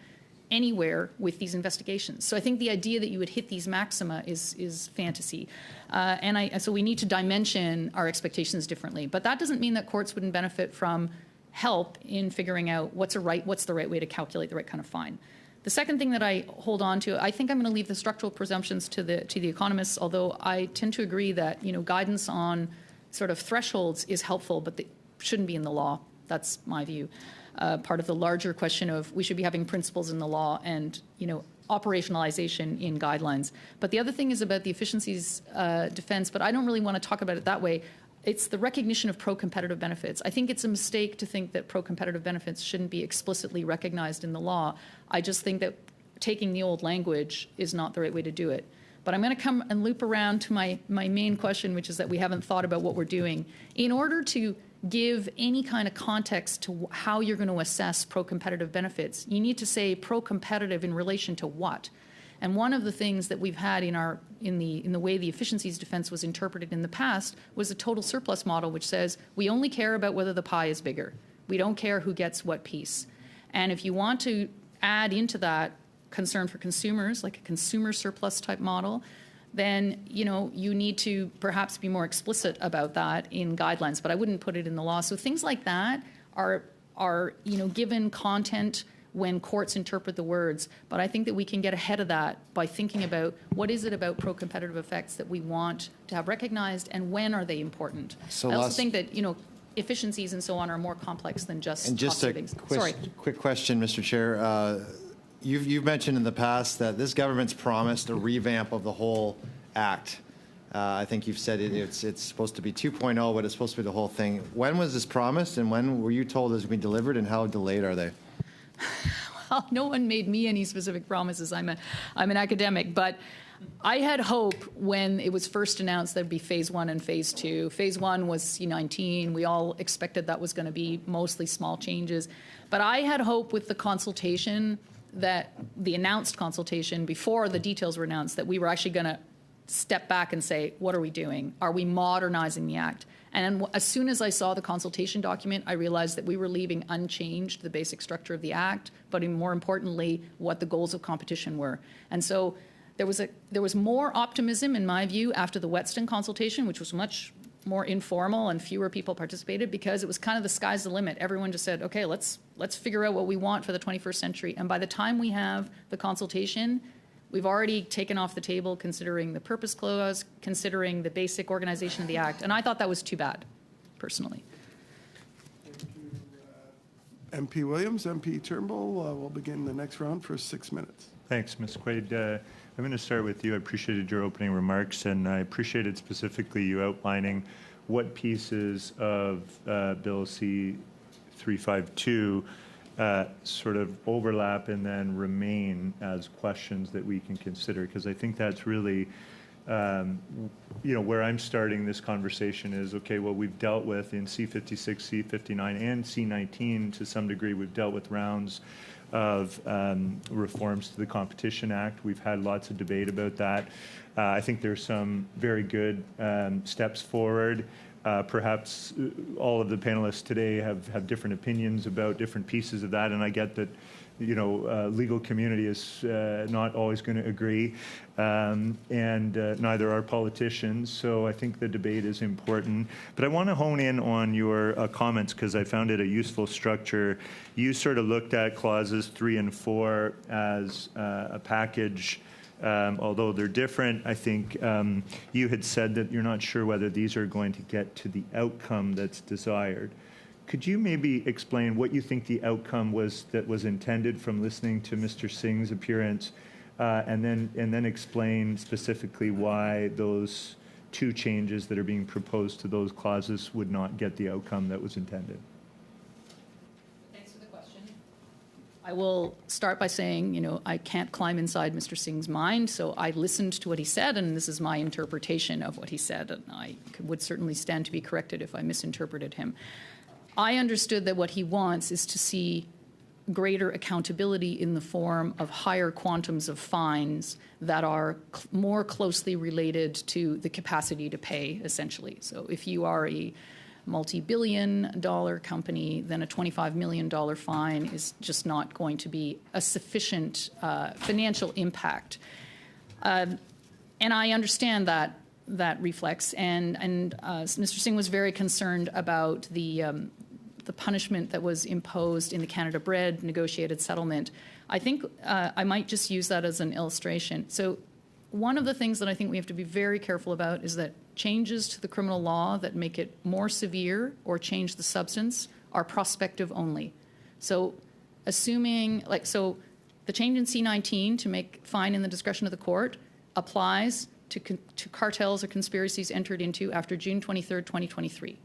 anywhere with these investigations. So I think the idea that you would hit these maxima is fantasy. So we need to dimension our expectations differently. But that doesn't mean that courts wouldn't benefit from help in figuring out what's the right way to calculate the right kind of fine. The second thing that I hold on to, I think I'm going to leave the structural presumptions to the economists, although I tend to agree that guidance on sort of thresholds is helpful, but they shouldn't be in the law. That's my view. Part of the larger question of we should be having principles in the law and operationalization in guidelines. But the other thing is about the efficiencies defense, but I don't really want to talk about it that way. It's the recognition of pro-competitive benefits. I think it's a mistake to think that pro-competitive benefits shouldn't be explicitly recognized in the law. I just think that taking the old language is not the right way to do it. But I'm going to come and loop around to my main question, which is that we haven't thought about what we're doing. In order to give any kind of context to how you're going to assess pro-competitive benefits, you need to say pro-competitive in relation to what. And one of the things that we've had in the way the efficiencies defense was interpreted in the past was a total surplus model, which says we only care about whether the pie is bigger. We don't care who gets what piece. And if you want to add into that concern for consumers, like a consumer surplus type model, then you need to perhaps be more explicit about that in guidelines. But I wouldn't put it in the law. So things like that are given content when courts interpret the words. But I think that we can get ahead of that by thinking about what is it about pro-competitive effects that we want to have recognized, and when are they important. So I also think that efficiencies and so on are more complex than just and just cost a savings. quick question, Mr. Chair. You've mentioned in the past that this government's promised a revamp of the whole act. I think you've said it's supposed to be 2.0, but it's supposed to be the whole thing. When was this promised, and when were you told it was going to be delivered, and how delayed are they? Well, no one made me any specific promises. I'm an academic, but I had hope when it was first announced there'd be phase 1 and phase 2. Phase 1 was C-19. We all expected that was going to be mostly small changes. But I had hope with the consultation, that the announced consultation before the details were announced, that we were actually going to step back and say, what are we doing? Are we modernizing the act? And as soon as I saw the consultation document, I realized that we were leaving unchanged the basic structure of the act, but more importantly, what the goals of competition were. And so there was more optimism, in my view, after the Whetstone consultation, which was much more informal and fewer people participated, because it was kind of the sky's the limit. Everyone just said, okay, let's figure out what we want for the 21st century. And by the time we have the consultation, we've already taken off the table considering the purpose clause, considering the basic organization of the act. And I thought that was too bad, personally. Thank you, MP Williams. MP Turnbull will begin the next round for 6 minutes. Thanks, Ms. Quaid. I'm going to start with you. I appreciated your opening remarks, and I appreciated specifically you outlining what pieces of Bill C-352 sort of overlap and then remain as questions that we can consider, because I think that's really, where I'm starting this conversation is, okay, well, we've dealt with in C-56, C-59, and C-19 to some degree, we've dealt with rounds of reforms to the Competition Act. We've had lots of debate about that. I think there's some very good steps forward. Perhaps all of the panelists today have different opinions about different pieces of that, and I get that, legal community is not always going to agree, and neither are politicians. So I think the debate is important. But I want to hone in on your comments because I found it a useful structure. You sort of looked at clauses 3 and 4 as a package. Although they're different, I think you had said that you're not sure whether these are going to get to the outcome that's desired. Could you maybe explain what you think the outcome was that was intended from listening to Mr. Singh's appearance, and then explain specifically why those 2 changes that are being proposed to those clauses would not get the outcome that was intended? Thanks for the question. I will start by saying, I can't climb inside Mr. Singh's mind, so I listened to what he said, and this is my interpretation of what he said, and I would certainly stand to be corrected if I misinterpreted him. I understood that what he wants is to see greater accountability in the form of higher quantums of fines that are more closely related to the capacity to pay, essentially. So if you are a multi-billion-dollar company, then a $25 million fine is just not going to be a sufficient financial impact. And I understand that reflex, and Mr. Singh was very concerned about the punishment that was imposed in the Canada Bread negotiated settlement. I think I might just use that as an illustration. So one of the things that I think we have to be very careful about is that changes to the criminal law that make it more severe or change the substance are prospective only. So assuming, the change in C-19 to make fine in the discretion of the court applies to cartels or conspiracies entered into after June 23rd, 2023.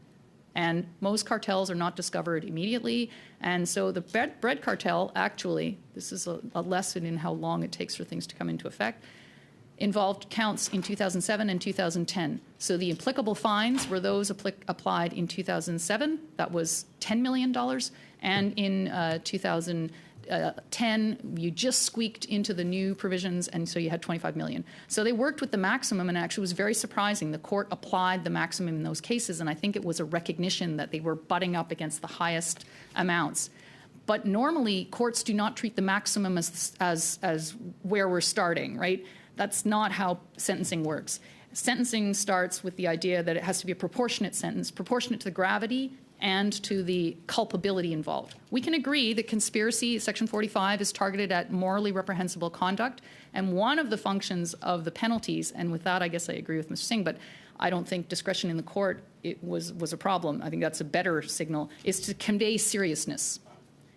And most cartels are not discovered immediately. And so the bread cartel, actually, this is a lesson in how long it takes for things to come into effect, involved counts in 2007 and 2010. So the applicable fines were those applied in 2007. That was $10 million. And in 2010, you just squeaked into the new provisions, and so you had $25 million. So they worked with the maximum, and actually it was very surprising. The court applied the maximum in those cases, and I think it was a recognition that they were butting up against the highest amounts. But normally, courts do not treat the maximum as where we're starting, right? That's not how sentencing works. Sentencing starts with the idea that it has to be a proportionate sentence, proportionate to the gravity and to the culpability involved. We can agree that conspiracy, Section 45, is targeted at morally reprehensible conduct, and one of the functions of the penalties, and with that I guess I agree with Mr. Singh, but I don't think discretion in the court was a problem. I think that's a better signal, is to convey seriousness.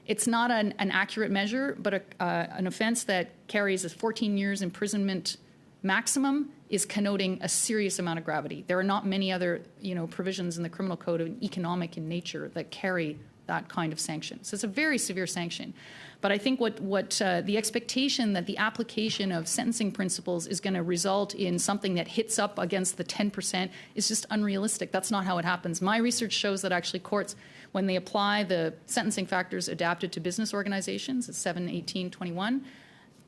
It's not an accurate measure, but an offense that carries a 14 years imprisonment maximum is connoting a serious amount of gravity. There are not many other, provisions in the criminal code of economic in nature that carry that kind of sanction. So it's a very severe sanction. But I think what the expectation that the application of sentencing principles is going to result in something that hits up against the 10% is just unrealistic. That's not how it happens. My research shows that actually courts, when they apply the sentencing factors adapted to business organizations, it's 7, 18, 21,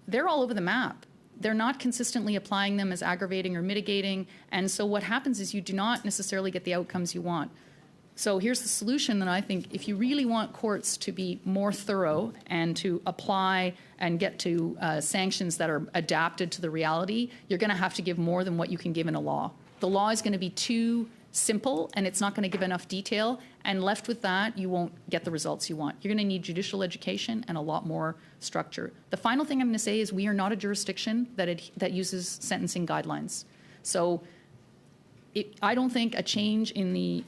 they're all over the map. They're not consistently applying them as aggravating or mitigating, and so what happens is you do not necessarily get the outcomes you want. So here's the solution that I think, if you really want courts to be more thorough and to apply and get to sanctions that are adapted to the reality, you're going to have to give more than what you can give in a law. The law is going to be too simple, and it's not going to give enough detail, and left with that, you won't get the results you want. You're going to need judicial education and a lot more structure. The final thing I'm going to say is we are not a jurisdiction that uses sentencing guidelines. So I don't think a change in the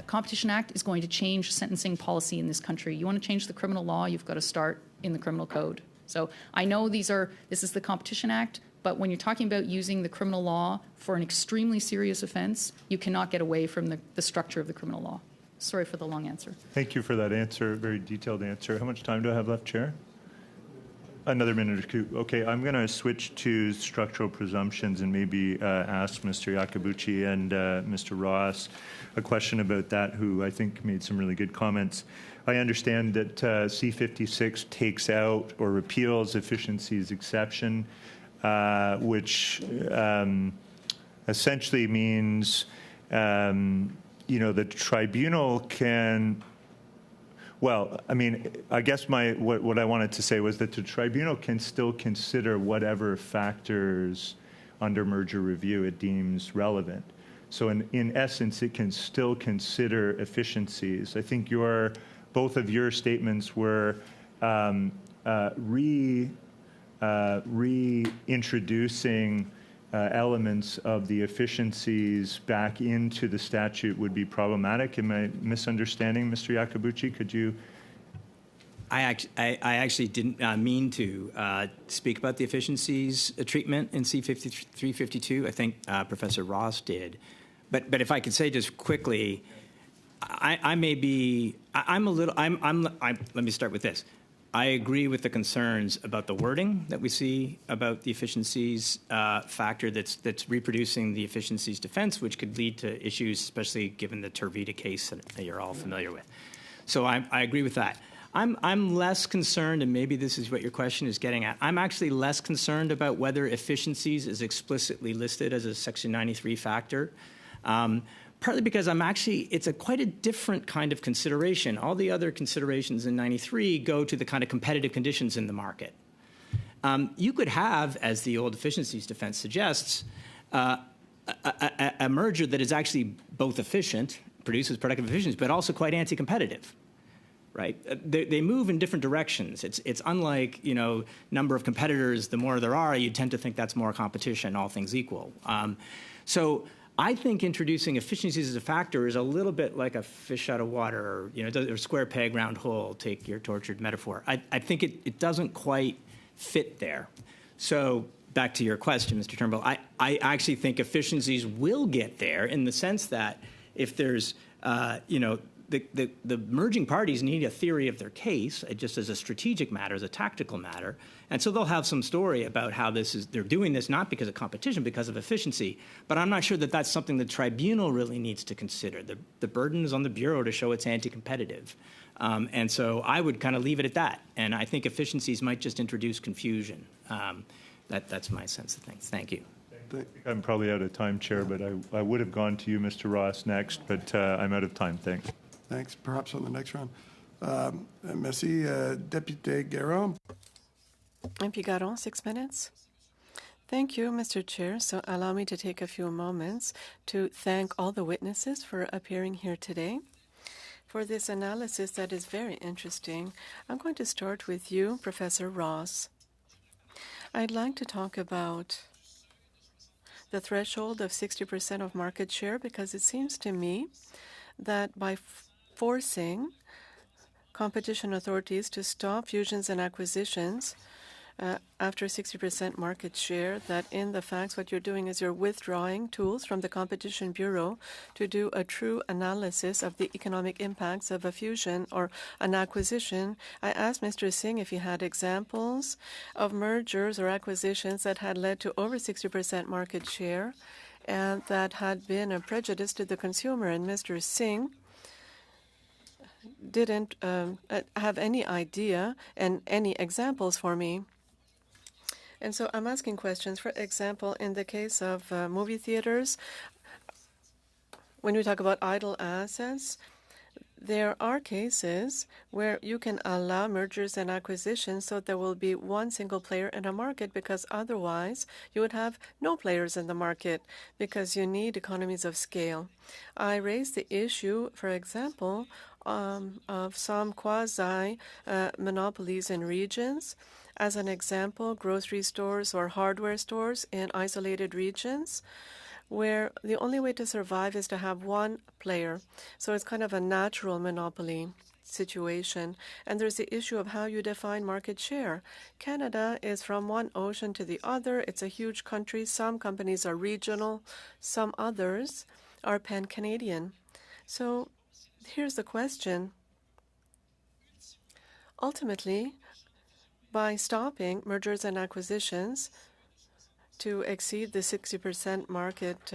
Competition Act is going to change sentencing policy in this country. You want to change the criminal law, you've got to start in the criminal code. So I know this is the Competition Act, but when you're talking about using the criminal law for an extremely serious offense, you cannot get away from the structure of the criminal law. Sorry for the long answer. Thank you for that answer, very detailed answer. How much time do I have left, Chair? Another minute or two. Okay, I'm going to switch to structural presumptions and maybe ask Mr. Iacobucci and Mr. Ross a question about that, who I think made some really good comments. I understand that C-56 takes out or repeals efficiencies exception, which essentially means the tribunal can. Well, I mean, I guess what I wanted to say was that the tribunal can still consider whatever factors under merger review it deems relevant. So in essence, it can still consider efficiencies. I think both of your statements were reintroducing elements of the efficiencies back into the statute would be problematic. Am I misunderstanding, Mr. Iacobucci? Could you? I actually didn't mean to speak about the efficiencies treatment in C-352. I think Professor Ross did. But if I could say just quickly, let me start with this. I agree with the concerns about the wording that we see about the efficiencies factor that's reproducing the efficiencies defense, which could lead to issues, especially given the Tervita case that you're all familiar with. So I agree with that. I'm less concerned, and maybe this is what your question is getting at. I'm actually less concerned about whether efficiencies is explicitly listed as a Section 93 factor. Partly because it's quite a different kind of consideration. All the other considerations in 93 go to the kind of competitive conditions in the market. You could have, as the old efficiencies defense suggests, a merger that is actually both efficient, produces productive efficiency, but also quite anti-competitive, right? They move in different directions. It's unlike, number of competitors, the more there are, you tend to think that's more competition, all things equal. So I think introducing efficiencies as a factor is a little bit like a fish out of water, or square peg, round hole, take your tortured metaphor. I think it doesn't quite fit there. So back to your question, Mr. Turnbull, I actually think efficiencies will get there in the sense that if there's, the merging parties need a theory of their case, just as a strategic matter, as a tactical matter. And so they'll have some story about how they're doing this not because of competition, because of efficiency. But I'm not sure that that's something the tribunal really needs to consider. The burden is on the Bureau to show it's anti-competitive. And so I would kind of leave it at that. And I think efficiencies might just introduce confusion. That's my sense of things. Thank you. I'm probably out of time, Chair, but I would have gone to you, Mr. Ross, next, but I'm out of time. Thanks. Thanks. Perhaps on the next round. Merci, Député Guérin. MP Garon, 6 minutes. Thank you, Mr. Chair. So allow me to take a few moments to thank all the witnesses for appearing here today for this analysis that is very interesting. I'm going to start with you, Professor Ross. I'd like to talk about the threshold of 60% of market share because it seems to me that by forcing competition authorities to stop fusions and acquisitions after 60% market share, that in the facts what you're doing is you're withdrawing tools from the Competition Bureau to do a true analysis of the economic impacts of a fusion or an acquisition. I asked Mr. Singh if he had examples of mergers or acquisitions that had led to over 60% market share and that had been a prejudice to the consumer. And Mr. Singh didn't have any idea and any examples for me. And so I'm asking questions. For example, in the case of movie theaters, when we talk about idle assets, there are cases where you can allow mergers and acquisitions so there will be one single player in a market, because otherwise you would have no players in the market because you need economies of scale. I raised the issue, for example, of some quasi-monopolies in regions. As an example, grocery stores or hardware stores in isolated regions where the only way to survive is to have one player. So it's kind of a natural monopoly situation. And there's the issue of how you define market share. Canada is from one ocean to the other. It's a huge country. Some companies are regional. Some others are pan-Canadian. So here's the question. Ultimately, by stopping mergers and acquisitions to exceed the 60% market,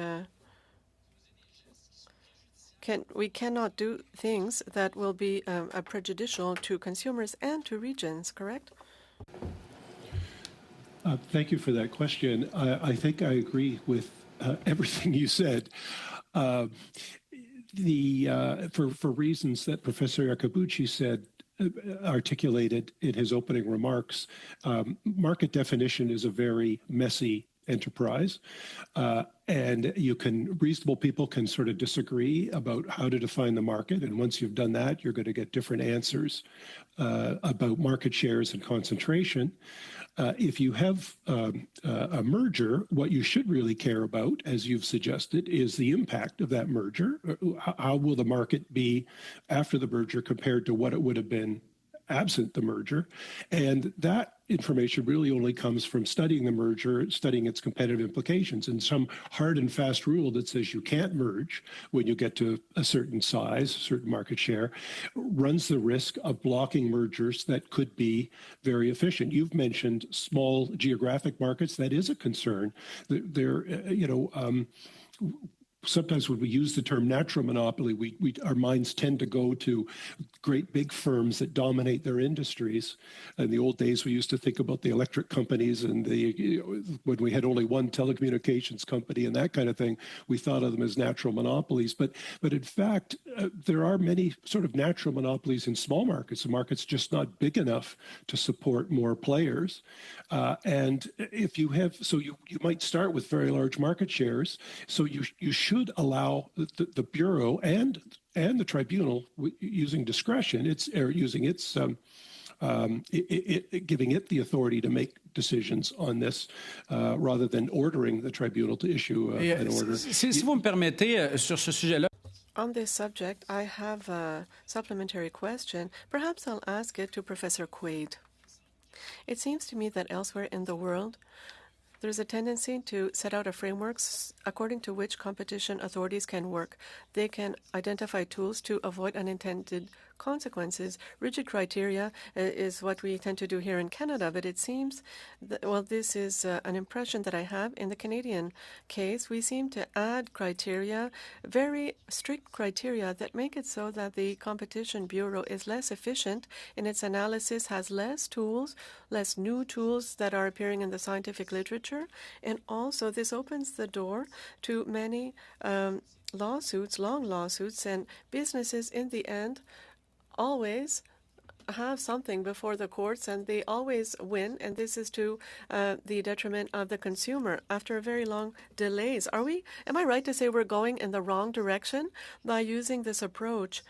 we cannot do things that will be prejudicial to consumers and to regions, correct? Thank you for that question. I think I agree with everything you said. for reasons that Professor Yakabuchi said, articulated in his opening remarks, market definition is a very messy enterprise, and reasonable people can sort of disagree about how to define the market. And once you've done that, you're going to get different answers about market shares and concentration. If you have a merger, what you should really care about, as you've suggested, is the impact of that merger. How will the market be after the merger compared to what it would have been absent the merger? And that information really only comes from studying the merger, studying its competitive implications, and some hard and fast rule that says you can't merge when you get to a certain size, a certain market share, runs the risk of blocking mergers that could be very efficient. You've mentioned small geographic markets. That is a concern. Sometimes when we use the term natural monopoly, our minds tend to go to great big firms that dominate their industries. In the old days, we used to think about the electric companies and when we had only one telecommunications company and that kind of thing, we thought of them as natural monopolies. But in fact, there are many sort of natural monopolies in small markets. The market's just not big enough to support more players. And if you have, so you might start with very large market shares. So you should allow the Bureau and the Tribunal, using discretion, giving it the authority to make decisions on this, rather than ordering the Tribunal to issue an order. Si vous me permettez, sur ce sujet-là. On this subject, I have a supplementary question. Perhaps I'll ask it to Professor Quaid. It seems to me that elsewhere in the world, there's a tendency to set out a framework according to which competition authorities can work. They can identify tools to avoid unintended consequences. Rigid criteria is what we tend to do here in Canada, but it seems that, well, this is an impression that I have. In the Canadian case, we seem to add criteria, very strict criteria that make it so that the Competition Bureau is less efficient in its analysis, has less tools, less new tools that are appearing in the scientific literature, and also this opens the door to many lawsuits, long lawsuits, and businesses in the end always have something before the courts, and they always win, and this is to the detriment of the consumer after very long delays. Am I right to say we're going in the wrong direction by using this approach,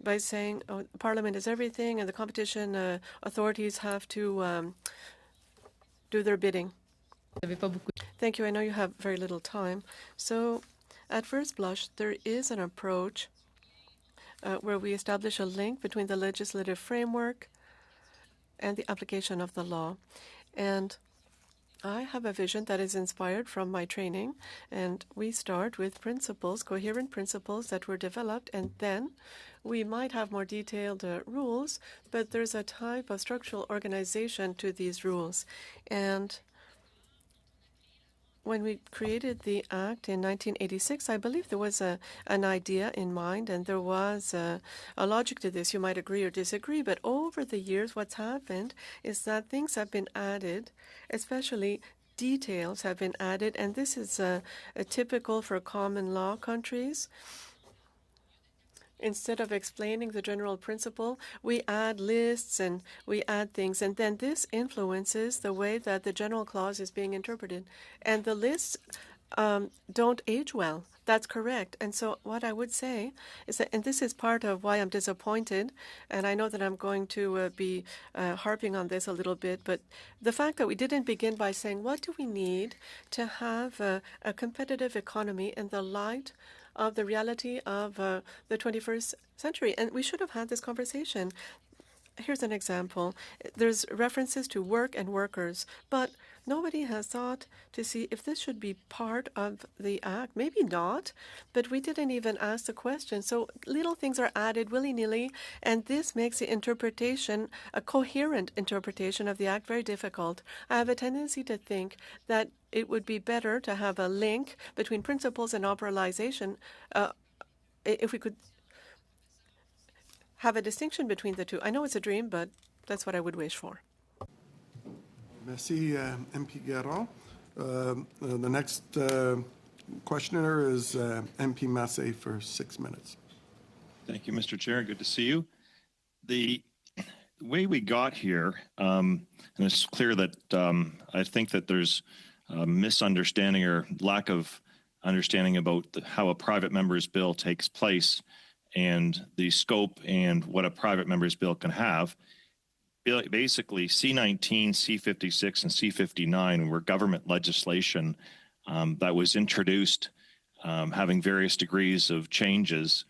by saying Parliament is everything and the competition authorities have to do their bidding? Thank you. I know you have very little time. So at first blush, there is an approach where we establish a link between the legislative framework and the application of the law. And I have a vision that is inspired from my training, and we start with principles, coherent principles that were developed, and then we might have more detailed rules, but there's a type of structural organization to these rules. And when we created the Act in 1986, I believe there was an idea in mind, and there was a logic to this. You might agree or disagree, but over the years, what's happened is that things have been added, especially details have been added, and this is typical for common law countries. Instead of explaining the general principle, we add lists and we add things, and then this influences the way that the general clause is being interpreted. And the lists don't age well. That's correct. And so what I would say is that, and this is part of why I'm disappointed, and I know that I'm going to be harping on this a little bit, but the fact that we didn't begin by saying, what do we need to have a competitive economy in the light of the reality of the 21st century? And we should have had this conversation. Here's an example. There's references to work and workers, but nobody has thought to see if this should be part of the Act. Maybe not, but we didn't even ask the question. So little things are added willy-nilly, and this makes the interpretation, a coherent interpretation of the Act, very difficult. I have a tendency to think that it would be better to have a link between principles and operationalization, if we could have a distinction between the two. I know it's a dream, but that's what I would wish for. Merci, MP Guérin. The next Questioner is MP Massey for 6 minutes. Thank you, Mr. Chair. Good to see you. The way we got here, and it's clear that I think that there's a misunderstanding or lack of understanding about how a private member's bill takes place and the scope and what a private member's bill can have. Basically, C-19, C-56, and C-59 were government legislation that was introduced having various degrees of changes.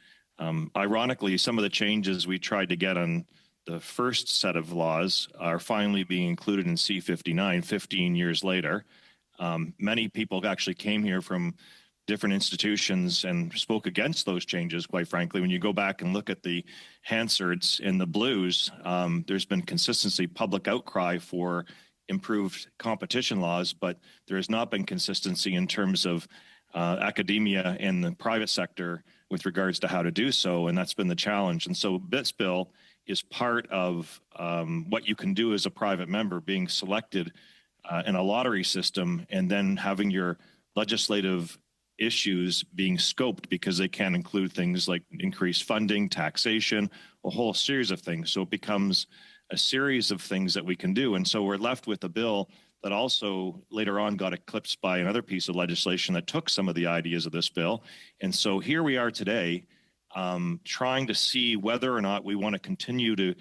Ironically, some of the changes we tried to get on the first set of laws are finally being included in C-59 15 years later. Many people actually came here from different institutions and spoke against those changes, quite frankly. When you go back and look at the Hansards and the Blues, there's been consistency, public outcry for improved competition laws, but there has not been consistency in terms of academia and the private sector with regards to how to do so, and that's been the challenge. And so this bill is part of what you can do as a private member, being selected in a lottery system and then having your legislative issues being scoped because they can include things like increased funding, taxation, a whole series of things. So it becomes a series of things that we can do. And so we're left with a bill that also later on got eclipsed by another piece of legislation that took some of the ideas of this bill. And so here we are today trying to see whether or not we want to continue to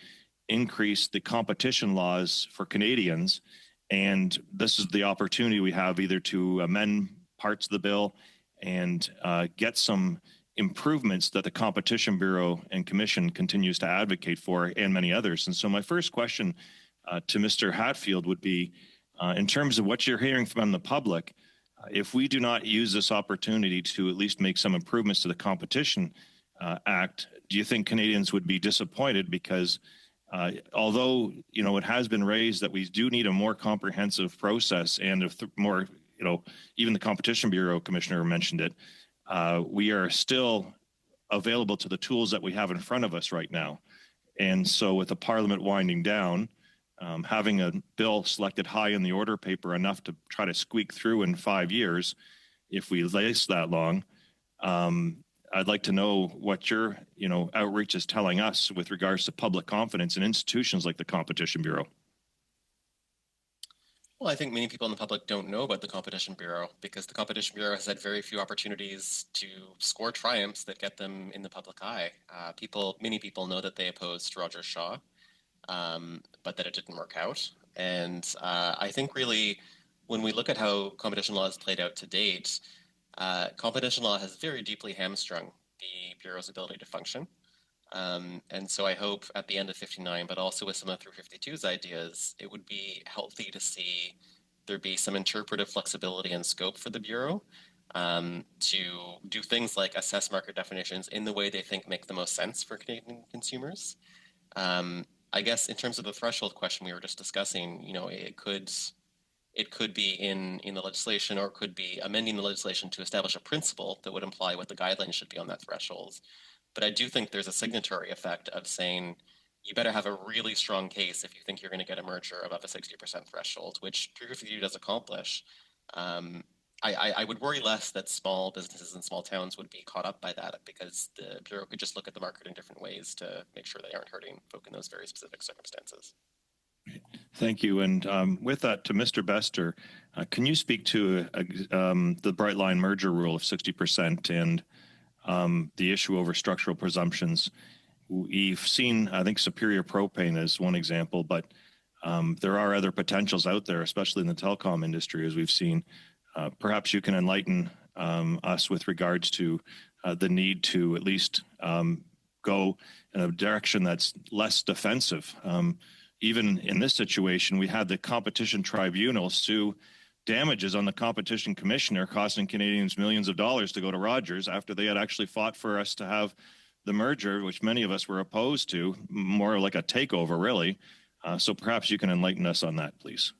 increase the competition laws for Canadians. And this is the opportunity we have either to amend parts of the bill and get some improvements that the Competition Bureau and Commission continues to advocate for, and many others. And so my first question to Mr. Hatfield would be, in terms of what you're hearing from the public, if we do not use this opportunity to at least make some improvements to the Competition Act, do you think Canadians would be disappointed? Because although, it has been raised that we do need a more comprehensive process and more, even the Competition Bureau Commissioner mentioned it, we are still available to the tools that we have in front of us right now. And so with the Parliament winding down, having a bill selected high in the order paper enough to try to squeak through in 5 years, if we last that long, I'd like to know what your, outreach is telling us with regards to public confidence in institutions like the Competition Bureau. Well, I think many people in the public don't know about the Competition Bureau because the Competition Bureau has had very few opportunities to score triumphs that get them in the public eye. Many people know that they opposed Roger Shaw, but that it didn't work out. And I think really, when we look at how competition law has played out to date, competition law has very deeply hamstrung the Bureau's ability to function. And so I hope at the end of 59, but also with some of through 52's ideas, it would be healthy to see there be some interpretive flexibility and scope for the Bureau to do things like assess market definitions in the way they think make the most sense for Canadian consumers. I guess in terms of the threshold question we were just discussing, it could be in the legislation, or it could be amending the legislation to establish a principle that would imply what the guidelines should be on that threshold. But I do think there's a signatory effect of saying you better have a really strong case if you think you're going to get a merger above a 60% threshold, which 350 does accomplish. I would worry less that small businesses in small towns would be caught up by that, because the Bureau could just look at the market in different ways to make sure they aren't hurting folk in those very specific circumstances. Thank you. And with that, to Mr. Bester, can you speak to the Bright Line merger rule of 60% and the issue over structural presumptions? We've seen, I think, Superior Propane as one example, but there are other potentials out there, especially in the telecom industry, as we've seen. Perhaps you can enlighten us with regards to the need to at least go in a direction that's less defensive. Even in this situation, we had the Competition Tribunal sue damages on the Competition Commissioner, costing Canadians millions of dollars to go to Rogers after they had actually fought for us to have the merger, which many of us were opposed to, more like a takeover, really. So perhaps you can enlighten us on that, please.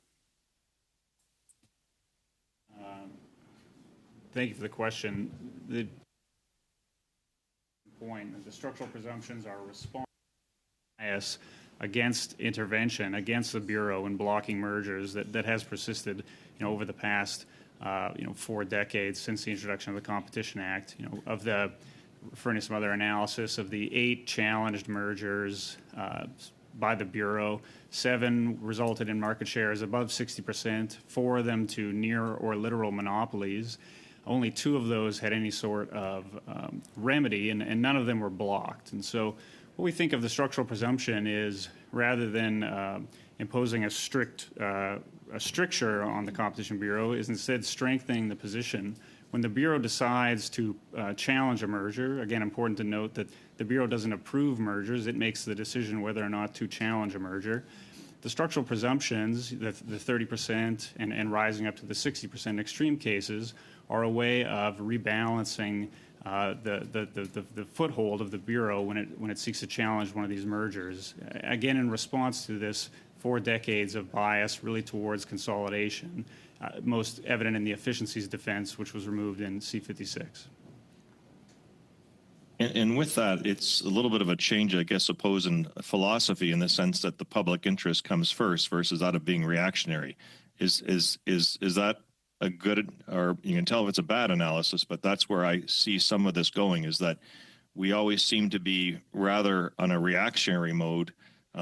Thank you for the question. The structural presumptions are a response against intervention, against the Bureau in blocking mergers that has persisted over the past 4 decades since the introduction of the Competition Act. Referring to some other analysis of the 8 challenged mergers by the Bureau, 7 resulted in market shares above 60%, 4 of them to near or literal monopolies. Only 2 of those had any sort of remedy, and none of them were blocked. And so what we think of the structural presumption is, rather than imposing a stricture on the Competition Bureau, is instead strengthening the position. When the Bureau decides to challenge a merger, again, important to note that the Bureau doesn't approve mergers, it makes the decision whether or not to challenge a merger. The structural presumptions, the 30% and rising up to the 60% extreme cases, are a way of rebalancing the foothold of the Bureau when it seeks to challenge one of these mergers. Again, in response to this 4 decades of bias really towards consolidation, most evident in the efficiencies defense, which was removed in C-56. And with that, it's a little bit of a change, I guess, opposing philosophy in the sense that the public interest comes first versus that of being reactionary. Is that a good, or you can tell if it's a bad analysis, but that's where I see some of this going, is that we always seem to be rather on a reactionary mode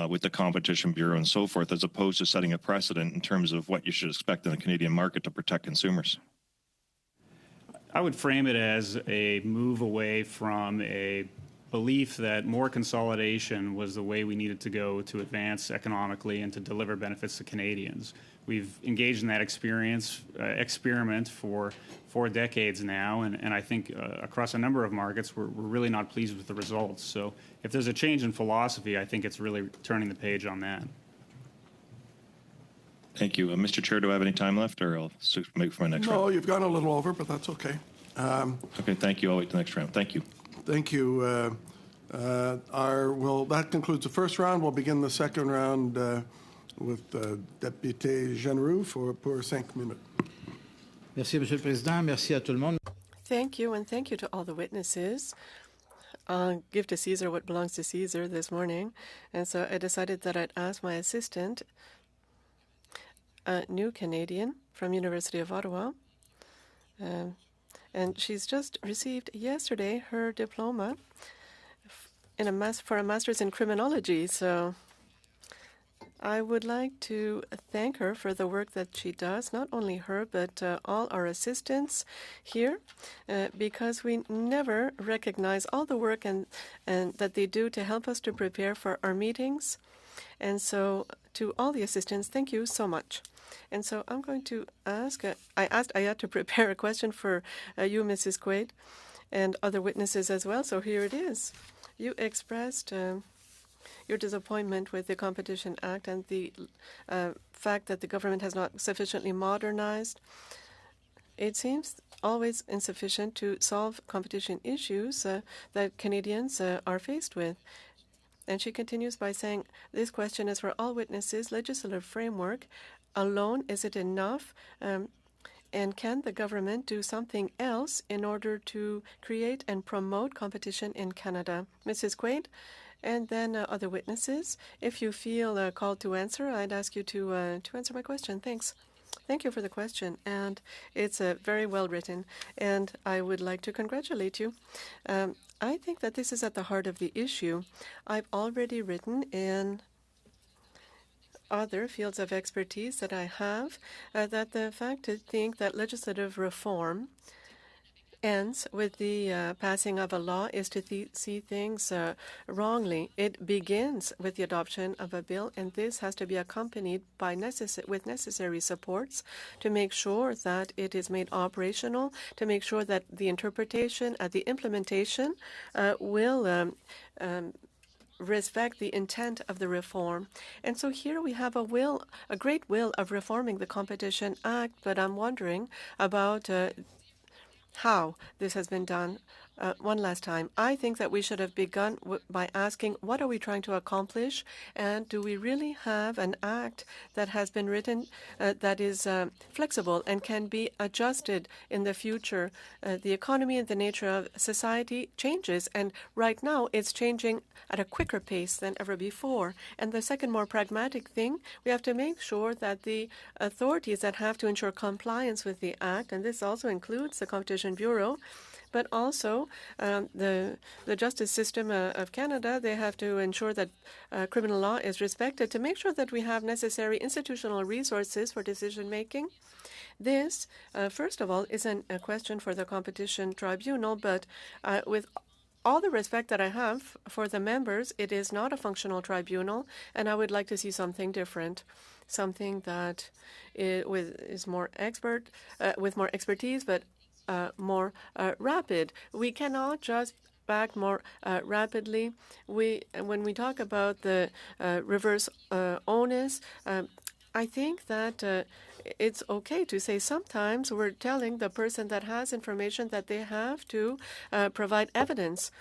with the Competition Bureau and so forth, as opposed to setting a precedent in terms of what you should expect in the Canadian market to protect consumers. I would frame it as a move away from a belief that more consolidation was the way we needed to go to advance economically and to deliver benefits to Canadians. We've engaged in that experiment for 4 decades now, and I think across a number of markets, we're really not pleased with the results. So if there's a change in philosophy, I think it's really turning the page on that. Thank you. Mr. Chair, do I have any time left, or I'll make for my next round? No, you've gone a little over, but that's okay. Okay, thank you. I'll wait till the next round. Thank you. Thank you. That concludes the first round. We'll begin the second round with Député Genroux pour 5 minutes. Merci, Monsieur le Président. Merci à tout le monde. Thank you, and thank you to all the witnesses. Give to Caesar what belongs to Caesar this morning. And so I decided that I'd ask my assistant, a new Canadian from University of Ottawa, and she's just received yesterday her diploma for a master's in criminology. So I would like to thank her for the work that she does, not only her, but all our assistants here, because we never recognize all the work and that they do to help us to prepare for our meetings. And so to all the assistants, thank you so much. And so I'm going to ask, I asked Ayat to prepare a question for you, Mrs. Quaid, and other witnesses as well. So here it is. You expressed your disappointment with the Competition Act and the fact that the government has not sufficiently modernized. It seems always insufficient to solve competition issues that Canadians are faced with. And she continues by saying, this question is for all witnesses. Legislative framework alone, is it enough? And can the government do something else in order to create and promote competition in Canada? Mrs. Quaid, and then other witnesses. If you feel called to answer, I'd ask you to answer my question. Thanks. Thank you for the question, and it's very well written, and I would like to congratulate you. I think that this is at the heart of the issue. I've already written in other fields of expertise that I have that the fact to think that legislative reform ends with the passing of a law is to see things wrongly. It begins with the adoption of a bill, and this has to be accompanied by with necessary supports to make sure that it is made operational, to make sure that the interpretation, the implementation will respect the intent of the reform. And so here we have a great will of reforming the Competition Act, but I'm wondering about how this has been done. one last time. I think that we should have begun by asking, what are we trying to accomplish? And do we really have an act that has been written that is flexible and can be adjusted in the future? The economy and the nature of society changes, and right now it's changing at a quicker pace than ever before. And the second, more pragmatic thing, we have to make sure that the authorities that have to ensure compliance with the Act, and this also includes the Competition Bureau, but also the justice system of Canada, they have to ensure that criminal law is respected to make sure that we have necessary institutional resources for decision-making. This, first of all, isn't a question for the Competition Tribunal, but with all the respect that I have for the members, it is not a functional tribunal, and I would like to see something different, something that is more expert, with more expertise, but more rapid. We cannot just back more rapidly. When we talk about the reverse onus, I think that it's okay to say sometimes we're telling the person that has information that they have to provide evidence.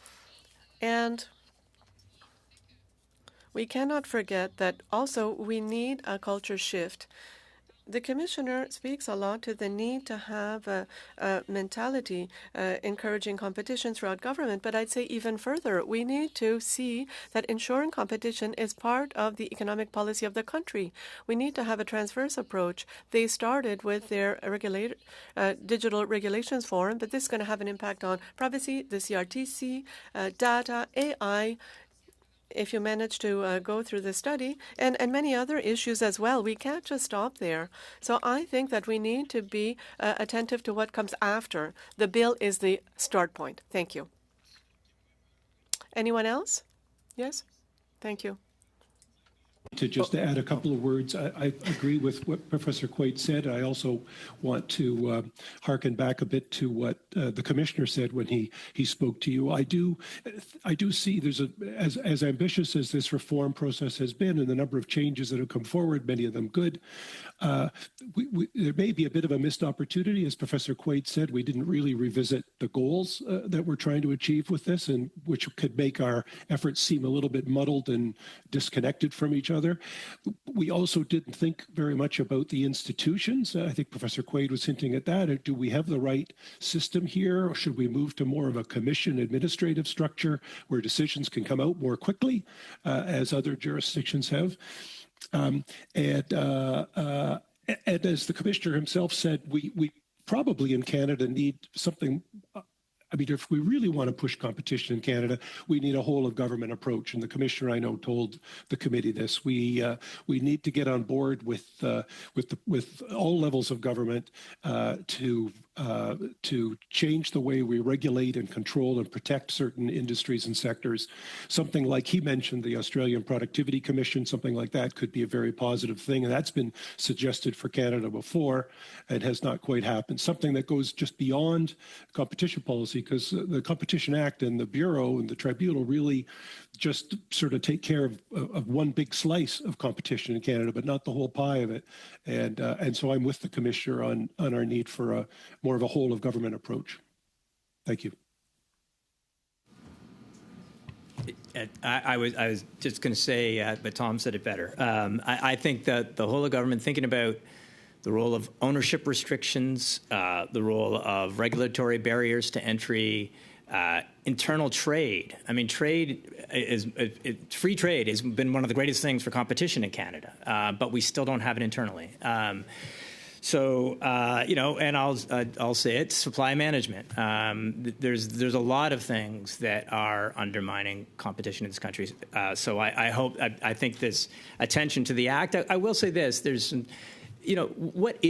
And we cannot forget that also we need a culture shift. The Commissioner speaks a lot to the need to have a mentality encouraging competition throughout government, but I'd say even further, we need to see that ensuring competition is part of the economic policy of the country. We need to have a transverse approach. They started with their Digital Regulations Forum, but this is going to have an impact on privacy, the CRTC, data, AI, if you manage to go through the study, and many other issues as well. We can't just stop there. So I think that we need to be attentive to what comes after. The bill is the start point. Thank you. Anyone else? Yes? Thank you. To just add a couple of words, I agree with what Professor Quaid said. I also want to hearken back a bit to what the Commissioner said when he spoke to you. I do see there's as ambitious as this reform process has been and the number of changes that have come forward, many of them good, there may be a bit of a missed opportunity. As Professor Quaid said, we didn't really revisit the goals that we're trying to achieve with this, and which could make our efforts seem a little bit muddled and disconnected from each other. We also didn't think very much about the institutions. I think Professor Quaid was hinting at that. Do we have the right system here, or should we move to more of a commission administrative structure where decisions can come out more quickly, as other jurisdictions have? And as the Commissioner himself said, we probably in Canada need something. I mean, if we really want to push competition in Canada, we need a whole of government approach. And the Commissioner, I know, told the committee this. We need to get on board with all levels of government to change the way we regulate and control and protect certain industries and sectors. Something like he mentioned, the Australian Productivity Commission, something like that could be a very positive thing. And that's been suggested for Canada before and has not quite happened. Something that goes just beyond competition policy, because the Competition Act and the Bureau and the Tribunal really just sort of take care of one big slice of competition in Canada, but not the whole pie of it. And so I'm with the Commissioner on our need for more of a whole of government approach. Thank you. I was just going to say, but Tom said it better. I think that the whole of government, thinking about the role of ownership restrictions, the role of regulatory barriers to entry, internal trade. I mean, free trade has been one of the greatest things for competition in Canada, but we still don't have it internally. So, and I'll say it, supply management. There's a lot of things that are undermining competition in this country. So I think this attention to the act. I will say this, there's some, what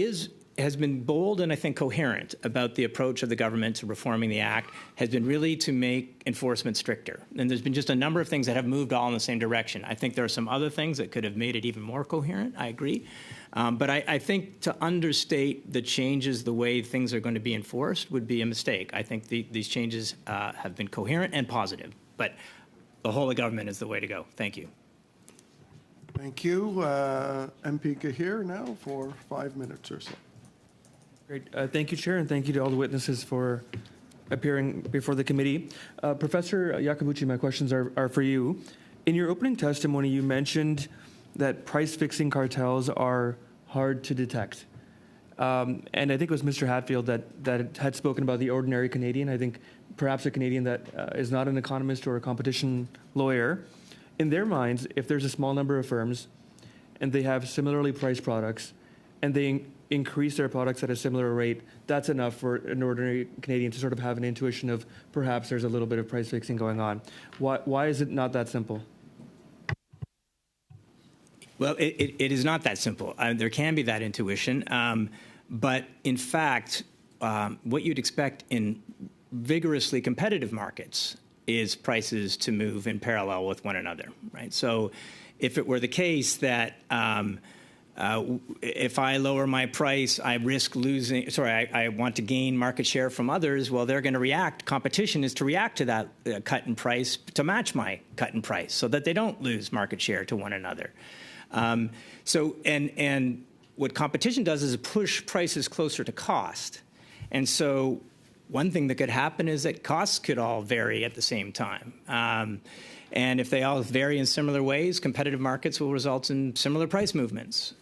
has been bold and I think coherent about the approach of the government to reforming the act has been really to make enforcement stricter. And there's been just a number of things that have moved all in the same direction. I think there are some other things that could have made it even more coherent. I agree. But I think to understate the changes, the way things are going to be enforced would be a mistake. I think these changes have been coherent and positive, but the whole of government is the way to go. Thank you. Thank you. MP Gahir now for 5 minutes or so. Great. Thank you, Chair, and thank you to all the witnesses for appearing before the committee. Professor Iacobucci, my questions are for you. In your opening testimony, you mentioned that price-fixing cartels are hard to detect. And I think it was Mr. Hatfield that had spoken about the ordinary Canadian. I think perhaps a Canadian that is not an economist or a competition lawyer. In their minds, if there's a small number of firms and they have similarly priced products and they increase their products at a similar rate, that's enough for an ordinary Canadian to sort of have an intuition of perhaps there's a little bit of price fixing going on. Why is it not that simple? Well, it is not that simple. There can be that intuition. But in fact, what you'd expect in vigorously competitive markets is prices to move in parallel with one another, right? So if it were the case that if I lower my price, I risk losing, I want to gain market share from others, well, they're going to react. Competition is to react to that cut in price to match my cut in price so that they don't lose market share to one another. And what competition does is push prices closer to cost. And so one thing that could happen is that costs could all vary at the same time. And if they all vary in similar ways, competitive markets will result in similar price movements.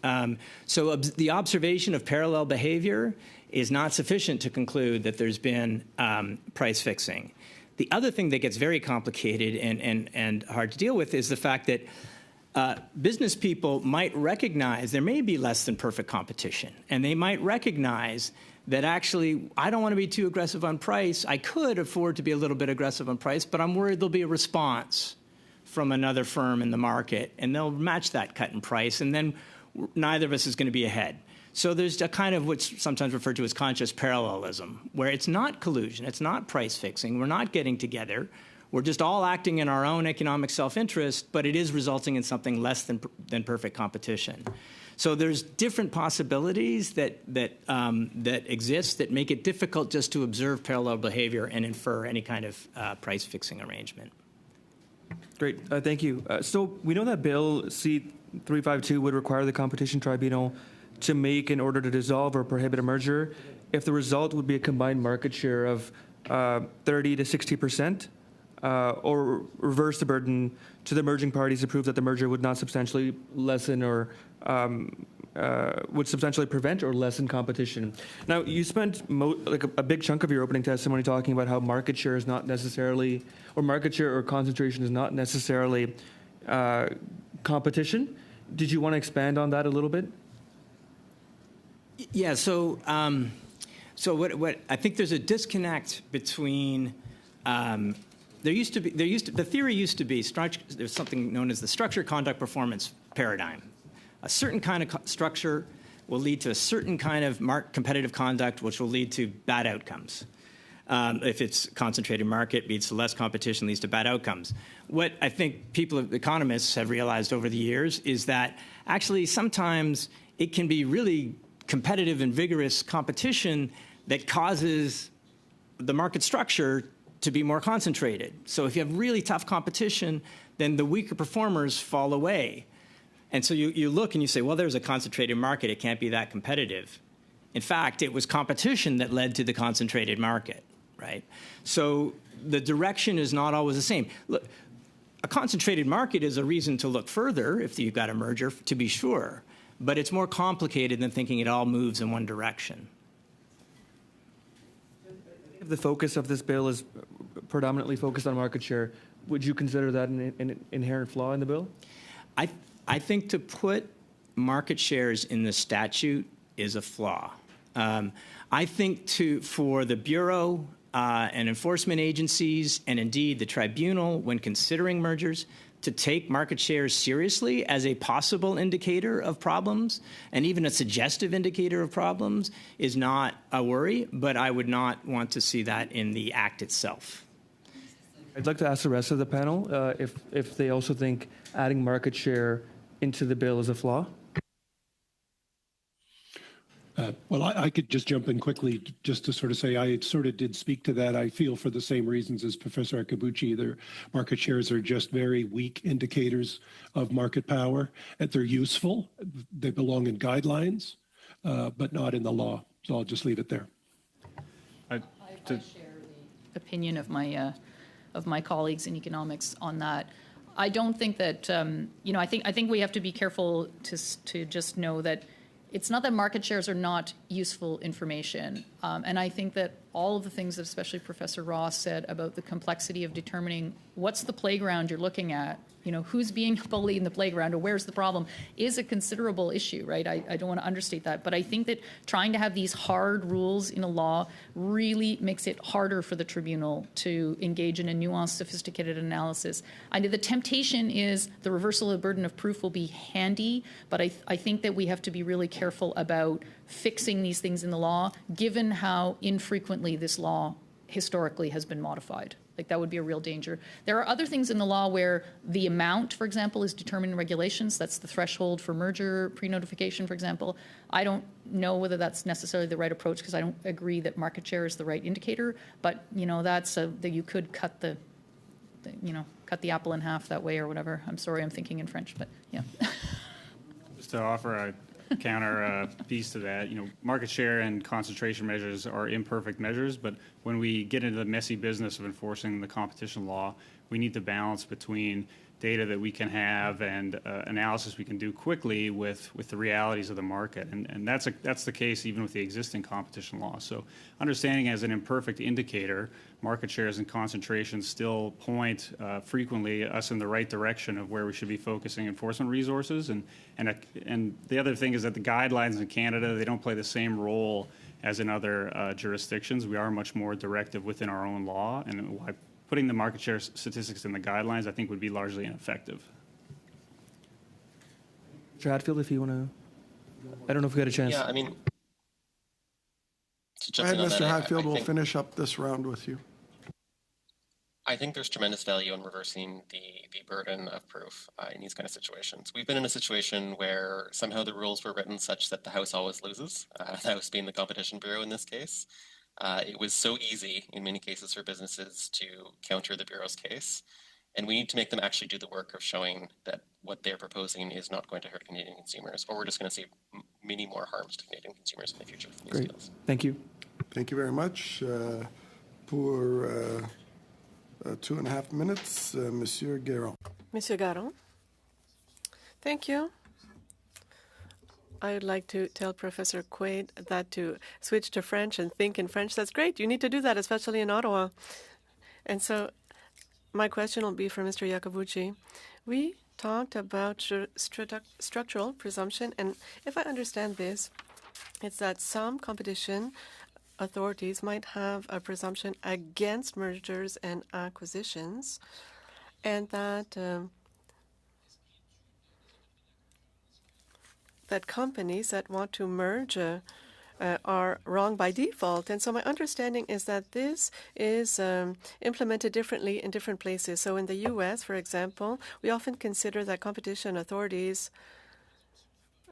So the observation of parallel behavior is not sufficient to conclude that there's been price fixing. The other thing that gets very complicated and hard to deal with is the fact that business people might recognize there may be less than perfect competition, and they might recognize that actually I don't want to be too aggressive on price. I could afford to be a little bit aggressive on price, but I'm worried there'll be a response from another firm in the market, and they'll match that cut in price, and then neither of us is going to be ahead. So there's a kind of what's sometimes referred to as conscious parallelism, where it's not collusion, it's not price fixing, we're not getting together. We're just all acting in our own economic self-interest, but it is resulting in something less than perfect competition. So there's different possibilities that exist that make it difficult just to observe parallel behavior and infer any kind of price-fixing arrangement. Great, thank you. So we know that Bill C-352 would require the Competition Tribunal to make an order to dissolve or prohibit a merger if the result would be a combined market share of 30 to 60%. Or reverse the burden to the merging parties to prove that the merger would not substantially lessen or would substantially prevent or lessen competition. Now, you spent a big chunk of your opening testimony talking about how market share is not necessarily, or market share or concentration is not necessarily competition. Did you want to expand on that a little bit? Yeah. So what I think there's a disconnect between. The theory used to be there's something known as the structure, conduct, performance paradigm. A certain kind of structure will lead to a certain kind of competitive conduct, which will lead to bad outcomes. If it's concentrated market, leads to less competition, leads to bad outcomes. What I think economists have realized over the years is that actually sometimes it can be really competitive and vigorous competition that causes the market structure to be more concentrated. So if you have really tough competition, then the weaker performers fall away. And so you look and you say, well, there's a concentrated market. It can't be that competitive. In fact, it was competition that led to the concentrated market, right? So the direction is not always the same. Look, a concentrated market is a reason to look further if you've got a merger, to be sure. But it's more complicated than thinking it all moves in one direction. If the focus of this bill is predominantly focused on market share, would you consider that an inherent flaw in the bill? I think to put market shares in the statute is a flaw. I think for the Bureau and enforcement agencies and indeed the tribunal, when considering mergers, to take market shares seriously as a possible indicator of problems and even a suggestive indicator of problems is not a worry, but I would not want to see that in the act itself. I'd like to ask the rest of the panel if they also think adding market share into the bill is a flaw. Well, I could just jump in quickly just to sort of say I sort of did speak to that. I feel for the same reasons as Professor Iacobucci. Their market shares are just very weak indicators of market power. And they're useful. They belong in guidelines, but not in the law. So I'll just leave it there. opinion of my colleagues in economics on that. I don't think that I think we have to be careful to just know that it's not that market shares are not useful information, and I think that all of the things that especially Professor Ross said about the complexity of determining what's the playground you're looking at, who's being bullied in the playground or where's the problem, is a considerable issue, right? I don't want to understate that. But I think that trying to have these hard rules in a law really makes it harder for the tribunal to engage in a nuanced, sophisticated analysis. I know the temptation is the reversal of the burden of proof will be handy, but I think that we have to be really careful about fixing these things in the law, given how infrequently this law historically has been modified. Like, that would be a real danger. There are other things in the law where the amount, for example, is determined in regulations. That's the threshold for merger pre-notification, for example. I don't know whether that's necessarily the right approach because I don't agree that market share is the right indicator. But that's that you could cut cut the apple in half that way or whatever. I'm sorry, I'm thinking in French, but yeah. Just to offer a counter piece to that, market share and concentration measures are imperfect measures, but when we get into the messy business of enforcing the competition law, we need to balance between data that we can have and analysis we can do quickly with the realities of the market, and that's the case even with the existing competition law. So understanding as an imperfect indicator, market shares and concentrations still point frequently us in the right direction of where we should be focusing enforcement resources. And the other thing is that the guidelines in Canada, they don't play the same role as in other jurisdictions. We are much more directive within our own law, and putting the market share statistics in the guidelines, I think, would be largely ineffective. Mr. Hatfield, if you want to, I don't know if we got a chance. Yeah, I mean, Go ahead, Mr. Hatfield. We'll finish up this round with you. I think there's tremendous value in reversing the burden of proof in these kind of situations. We've been in a situation where somehow the rules were written such that the House always loses, the House being the Competition Bureau in this case. It was so easy in many cases for businesses to counter the Bureau's case, and we need to make them actually do the work of showing that what they're proposing is not going to hurt Canadian consumers, or we're just going to see many more harms to Canadian consumers in the future from these Great. deals. Thank you. Thank you very much. For 2.5 minutes, Monsieur Guéron. Monsieur Garon. Thank you. I would like to tell Professor Quaid that to switch to French and think in French, that's great. You need to do that, especially in Ottawa. And so my question will be for Mr. Iacobucci. We talked about structural presumption, and if I understand this, it's that some competition authorities might have a presumption against mergers and acquisitions, and that that companies that want to merge are wrong by default. And so my understanding is that this is implemented differently in different places. So in the U.S., for example, we often consider that competition authorities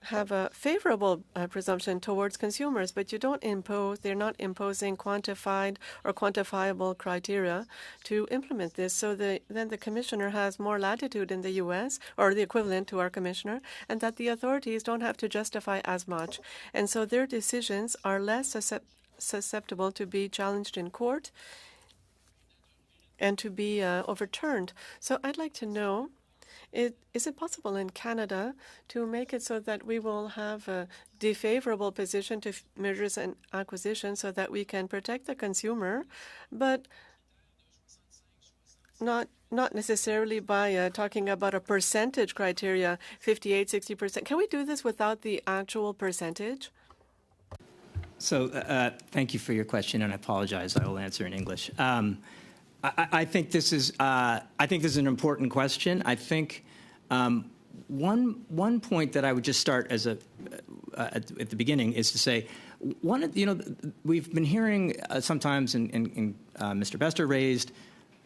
have a favorable presumption towards consumers, but they're not imposing quantified or quantifiable criteria to implement this. So then the commissioner has more latitude in the U.S., or the equivalent to our commissioner, and that the authorities don't have to justify as much. And so their decisions are less susceptible to be challenged in court and to be overturned. So I'd like to know, is it possible in Canada to make it so that we will have a defavorable position to mergers and acquisitions so that we can protect the consumer, but not necessarily by talking about a percentage criteria, 58, 60%. Can we do this without the actual percentage? So thank you for your question, and I apologize. I will answer in English. I think this is an important question. I think one point that I would just start as at the beginning is to say, we've been hearing sometimes, and Mr. Bester raised,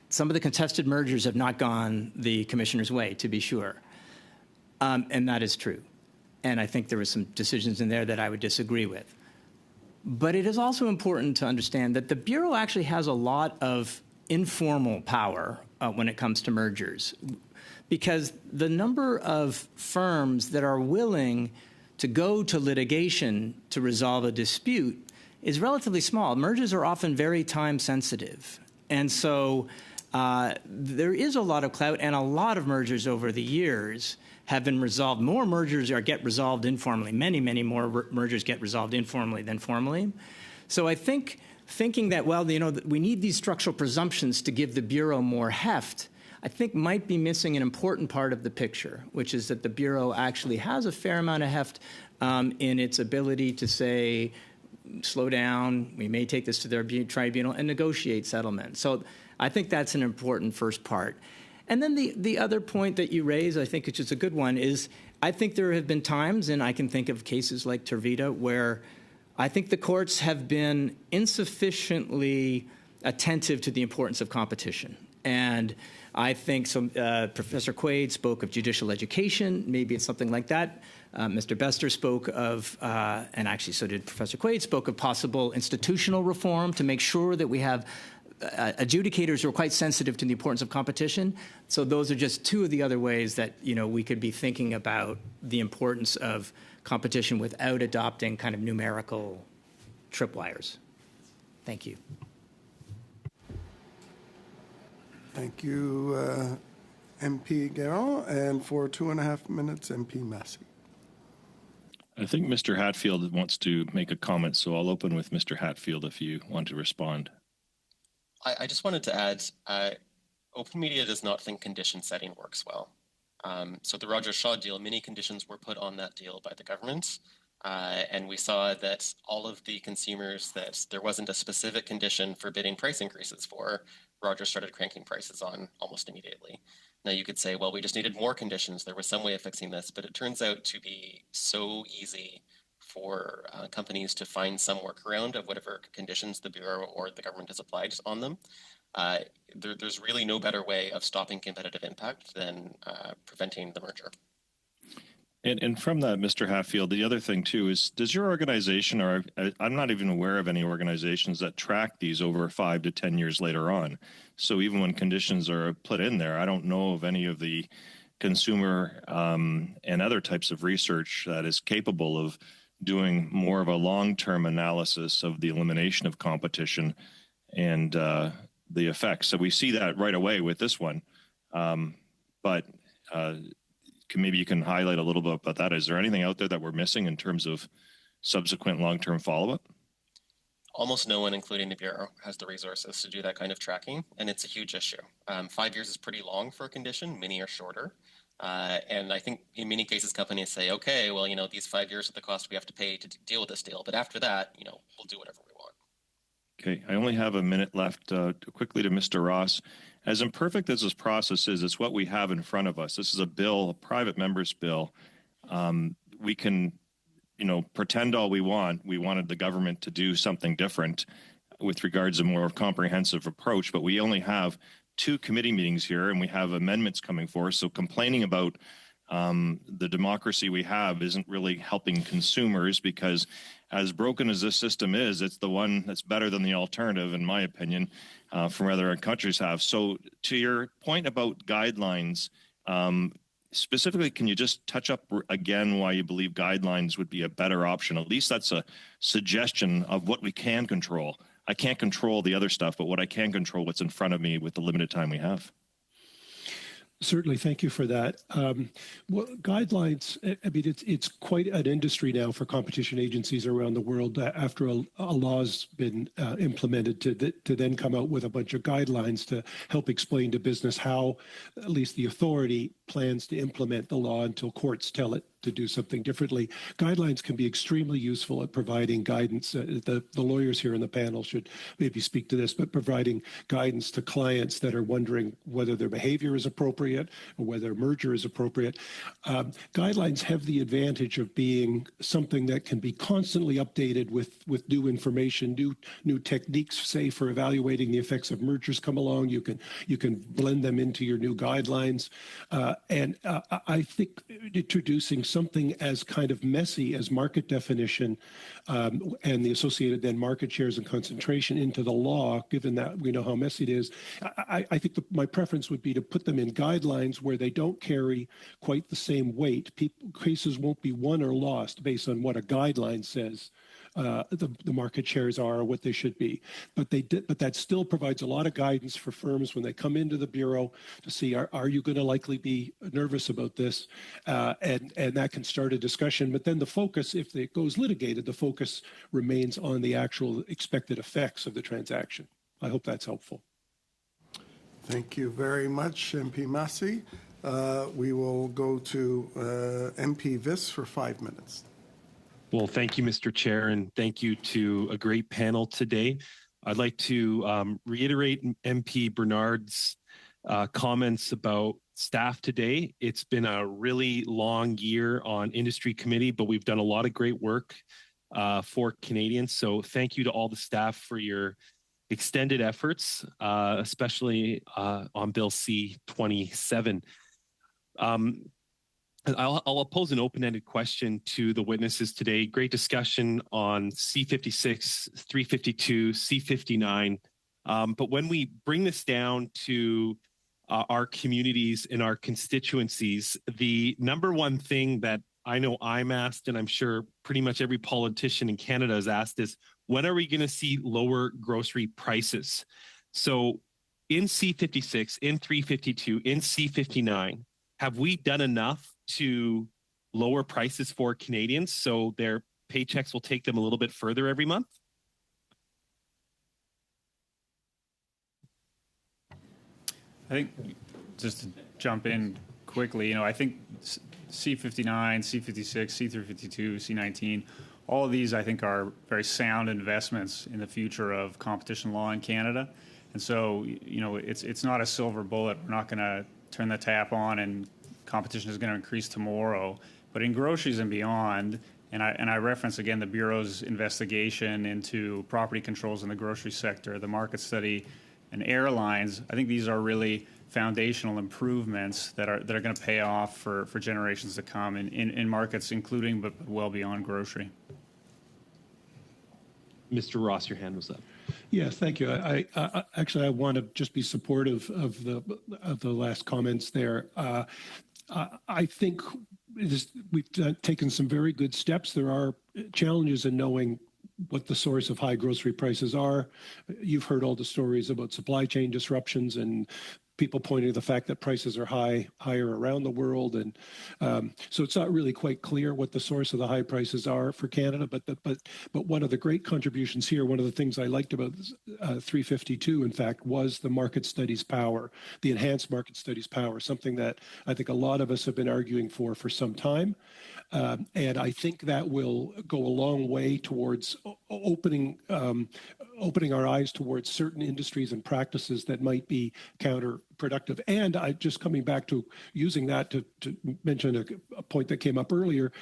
some of the contested mergers have not gone the commissioner's way, to be sure, and that is true. And I think there were some decisions in there that I would disagree with. But it is also important to understand that the Bureau actually has a lot of informal power when it comes to mergers, because the number of firms that are willing to go to litigation to resolve a dispute is relatively small. Mergers are often very time sensitive. And so there is a lot of clout, and a lot of mergers over the years have been resolved. More mergers get resolved informally. Many, many more mergers get resolved informally than formally. So I think thinking that, well, we need these structural presumptions to give the Bureau more heft, I think might be missing an important part of the picture, which is that the Bureau actually has a fair amount of heft in its ability to say, slow down, we may take this to their tribunal and negotiate settlement. So I think that's an important first part. And then the other point that you raise, I think, which is a good one, is I think there have been times, and I can think of cases like Tervita, where I think the courts have been insufficiently attentive to the importance of competition. And I think Professor Quaid spoke of judicial education. Maybe it's something like that. Mr. Bester spoke of, and actually so did Professor Quaid, spoke of possible institutional reform to make sure that we have adjudicators who are quite sensitive to the importance of competition. So those are just two of the other ways that we could be thinking about the importance of competition without adopting kind of numerical tripwires. Thank you. Thank you, MP Guérin. And for 2.5 minutes, MP Massey. I think Mr. Hatfield wants to make a comment, so I'll open with Mr. Hatfield if you want to respond. I just wanted to add, Open Media does not think condition setting works well. So the Rogers Shaw deal, many conditions were put on that deal by the government. And we saw that all of the consumers that there wasn't a specific condition forbidding price increases for, Rogers started cranking prices on almost immediately. Now you could say, well, we just needed more conditions. There was some way of fixing this, but it turns out to be so easy for companies to find some workaround of whatever conditions the Bureau or the government has applied on them. There's really no better way of stopping competitive impact than preventing the merger. And from that, Mr. Hatfield, the other thing too is, does your organization, or I'm not even aware of any organizations that track these over 5 to 10 years later on. So even when conditions are put in there, I don't know of any of the consumer and other types of research that is capable of doing more of a long-term analysis of the elimination of competition and the effects. So we see that right away with this one. But maybe you can highlight a little bit about that. Is there anything out there that we're missing in terms of subsequent long-term follow-up? Almost no one, including the Bureau, has the resources to do that kind of tracking, and it's a huge issue. 5 years is pretty long for a condition. Many are shorter. And I think in many cases, companies say, okay, well, these 5 years are the cost we have to pay to deal with this deal. But after that, we'll do whatever we want. Okay, I only have a minute left. Quickly to Mr. Ross. As imperfect as this process is, it's what we have in front of us. This is a bill, a private member's bill. We can, pretend all we want. We wanted the government to do something different with regards to a more comprehensive approach, but we only have 2 committee meetings here, and we have amendments coming forth. So complaining about the democracy we have isn't really helping consumers, because as broken as this system is, it's the one that's better than the alternative, in my opinion, from other countries have. So to your point about guidelines, specifically, can you just touch up again why you believe guidelines would be a better option? At least that's a suggestion of what we can control. I can't control the other stuff, but what I can control, what's in front of me with the limited time we have. Certainly, thank you for that. Well, guidelines, I mean, it's quite an industry now for competition agencies around the world after a law's been implemented to then come out with a bunch of guidelines to help explain to business how at least the authority plans to implement the law until courts tell it to do something differently. Guidelines can be extremely useful at providing guidance. The lawyers here in the panel should maybe speak to this, but providing guidance to clients that are wondering whether their behavior is appropriate or whether a merger is appropriate. Guidelines have the advantage of being something that can be constantly updated with new information, new techniques, say, for evaluating the effects of mergers come along. You can blend them into your new guidelines. And I think introducing something as kind of messy as market definition and the associated then market shares and concentration into the law, given that we know how messy it is, I think my preference would be to put them in guidelines where they don't carry quite the same weight. Cases won't be won or lost based on what a guideline says. the market shares are, what they should be. But that still provides a lot of guidance for firms when they come into the Bureau to see, are you going to likely be nervous about this? And that can start a discussion. But then the focus, if it goes litigated, the focus remains on the actual expected effects of the transaction. I hope that's helpful. Thank you very much, MP Massey. We will go to MP Viss for 5 minutes. Well, thank you, Mr. Chair, and thank you to a great panel today. I'd like to reiterate MP Bernard's comments about staff today. It's been a really long year on industry committee, but we've done a lot of great work for Canadians. So thank you to all the staff for your extended efforts, especially on Bill C-27. I'll pose an open-ended question to the witnesses today. Great discussion on C-56, 352, C-59. But when we bring this down to our communities and our constituencies, the number one thing that I know I'm asked, and I'm sure pretty much every politician in Canada is asked, is when are we going to see lower grocery prices? So in C-56, in 352, in C-59, have we done enough to lower prices for Canadians so their paychecks will take them a little bit further every month? I think, just to jump in quickly, I think C-59, C-56, C-352, C-19, all of these I think are very sound investments in the future of competition law in Canada. And so, it's not a silver bullet. We're not going to turn the tap on and competition is going to increase tomorrow. But in groceries and beyond, and I reference again the Bureau's investigation into property controls in the grocery sector, the market study, and airlines, I think these are really foundational improvements that are going to pay off for generations to come in markets, including but well beyond grocery. Mr. Ross, your hand was up. Yes, thank you. I actually I want to just be supportive of the last comments there. I think we've taken some very good steps. There are challenges in knowing what the source of high grocery prices are. You've heard all the stories about supply chain disruptions and people pointing to the fact that prices are higher around the world. And so it's not really quite clear what the source of the high prices are for Canada. But one of the great contributions here, one of the things I liked about 352, in fact, was the market studies power, the enhanced market studies power, something that I think a lot of us have been arguing for some time. And I think that will go a long way towards opening our eyes towards certain industries and practices that might be counterproductive. And just coming back to using that to mention a point that came up earlier,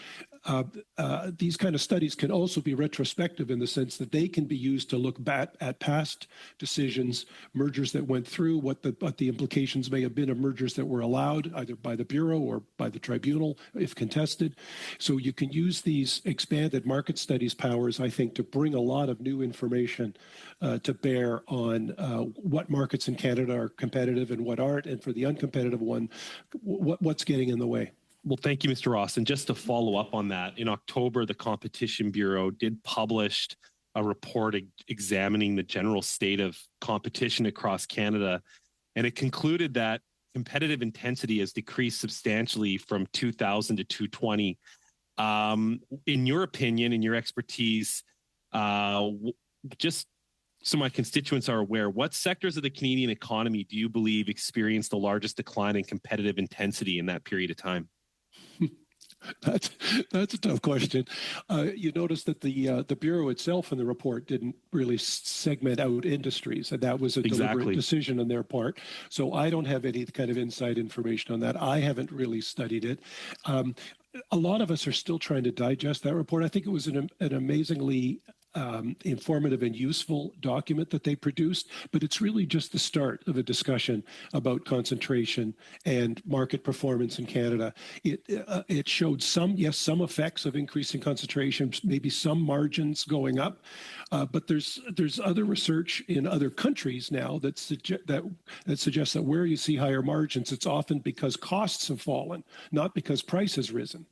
these kind of studies can also be retrospective in the sense that they can be used to look back at past decisions, mergers that went through, what the implications may have been of mergers that were allowed either by the Bureau or by the tribunal if contested. So you can use these expanded market studies powers, I think, to bring a lot of new information to bear on what markets in Canada are competitive and what aren't, and for the uncompetitive one, what's getting in the way. Well, thank you, Mr. Ross. And just to follow up on that, in October, the Competition Bureau did publish a report examining the general state of competition across Canada, and it concluded that competitive intensity has decreased substantially from 2000 to 2020. In your opinion, in your expertise, just so my constituents are aware, what sectors of the Canadian economy do you believe experienced the largest decline in competitive intensity in that period of time? That's a tough question. You notice that the Bureau itself in the report didn't really segment out industries, and that was a deliberate decision on their part. So I don't have any kind of inside information on that. I haven't really studied it. A lot of us are still trying to digest that report. I think it was an amazingly informative and useful document that they produced, but it's really just the start of a discussion about concentration and market performance in Canada. It showed some effects of increasing concentration, maybe some margins going up, but there's other research in other countries now that suggests that where you see higher margins, it's often because costs have fallen, not because price has risen.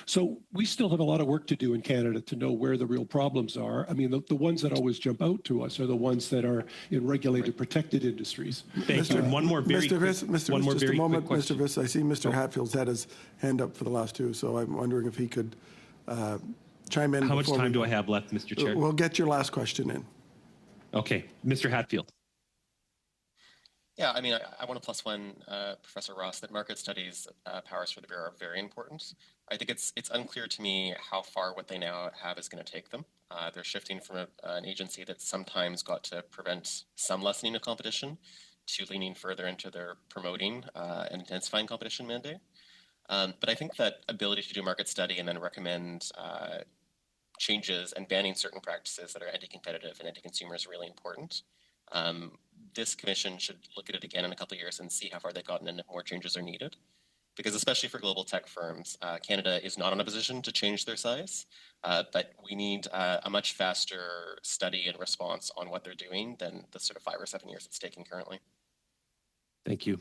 So we still have a lot of work to do in Canada to know where the real problems are. I mean, the ones that always jump out to us are the ones that are in regulated, protected industries. Thank you. And one more very quick question. Mr. Viss, I see Mr. Hatfield's had his hand up for the last two, so I'm wondering if he could chime in. How much time do I have left, Mr. Chair? We'll get your last question in. Okay. Mr. Hatfield. Yeah, I mean, I want to plus one Professor Ross that market studies powers for the Bureau are very important. I think it's unclear to me how far what they now have is going to take them. They're shifting from an agency that sometimes got to prevent some lessening of competition to leaning further into their promoting and intensifying competition mandate. But I think that ability to do market study and then recommend changes and banning certain practices that are anti-competitive and anti-consumer is really important. This commission should look at it again in a couple of years and see how far they've gotten and if more changes are needed. Because especially for global tech firms, Canada is not in a position to change their size, but we need a much faster study and response on what they're doing than the sort of 5 or 7 years it's taking currently. Thank you.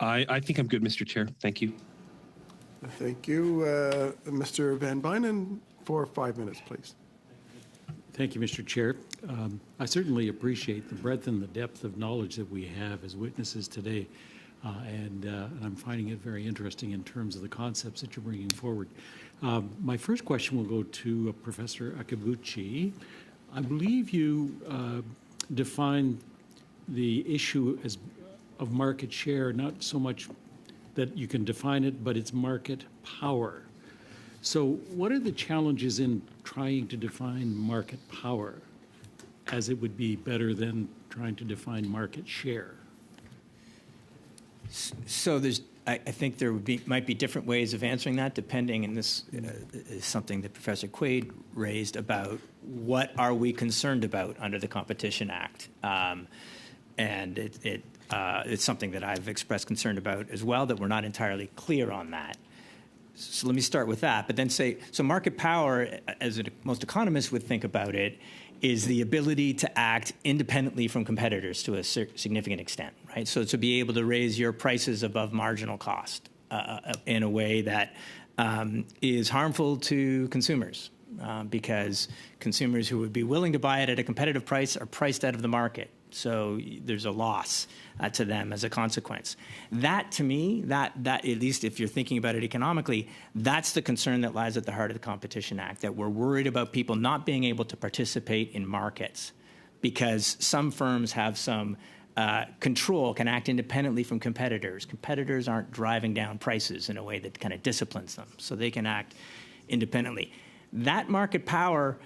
I think I'm good, Mr. Chair. Thank you. Thank you. Mr. Van Bynen, for 5 minutes, please. Thank you, Mr. Chair. I certainly appreciate the breadth and the depth of knowledge that we have as witnesses today, and I'm finding it very interesting in terms of the concepts that you're bringing forward. My first question will go to Professor Akabuchi. I believe you defined the issue as of market share, not so much that you can define it, but it's market power. So what are the challenges in trying to define market power, as it would be better than trying to define market share? So I think there might be different ways of answering that, depending, and this is something that Professor Quaid raised about what are we concerned about under the Competition Act. And it's something that I've expressed concern about as well, that we're not entirely clear on that. So let me start with that, but then say, so market power, as most economists would think about it, is the ability to act independently from competitors to a significant extent, right? So to be able to raise your prices above marginal cost in a way that is harmful to consumers, because consumers who would be willing to buy it at a competitive price are priced out of the market. So there's a loss to them as a consequence. That, to me, that at least if you're thinking about it economically, that's the concern that lies at the heart of the Competition Act, that we're worried about people not being able to participate in markets because some firms have some control, can act independently from competitors. Competitors aren't driving down prices in a way that kind of disciplines them, so they can act independently. That market power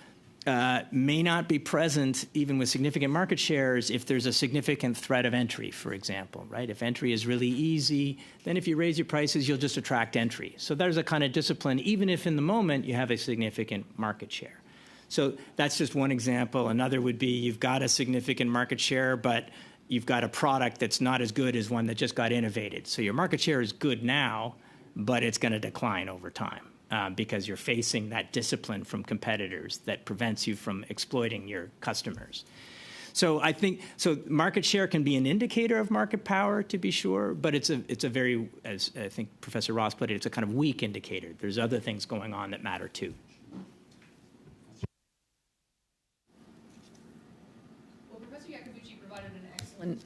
may not be present even with significant market shares if there's a significant threat of entry, for example, right? If entry is really easy, then if you raise your prices, you'll just attract entry. So there's a kind of discipline, even if in the moment you have a significant market share. So that's just one example. Another would be you've got a significant market share, but you've got a product that's not as good as one that just got innovated. So your market share is good now, but it's going to decline over time. Because you're facing that discipline from competitors that prevents you from exploiting your customers. So I think market share can be an indicator of market power, to be sure, but it's a very, as I think Professor Ross put it, it's a kind of weak indicator. There's other things going on that matter too. Well, Professor Iacobucci provided an excellent,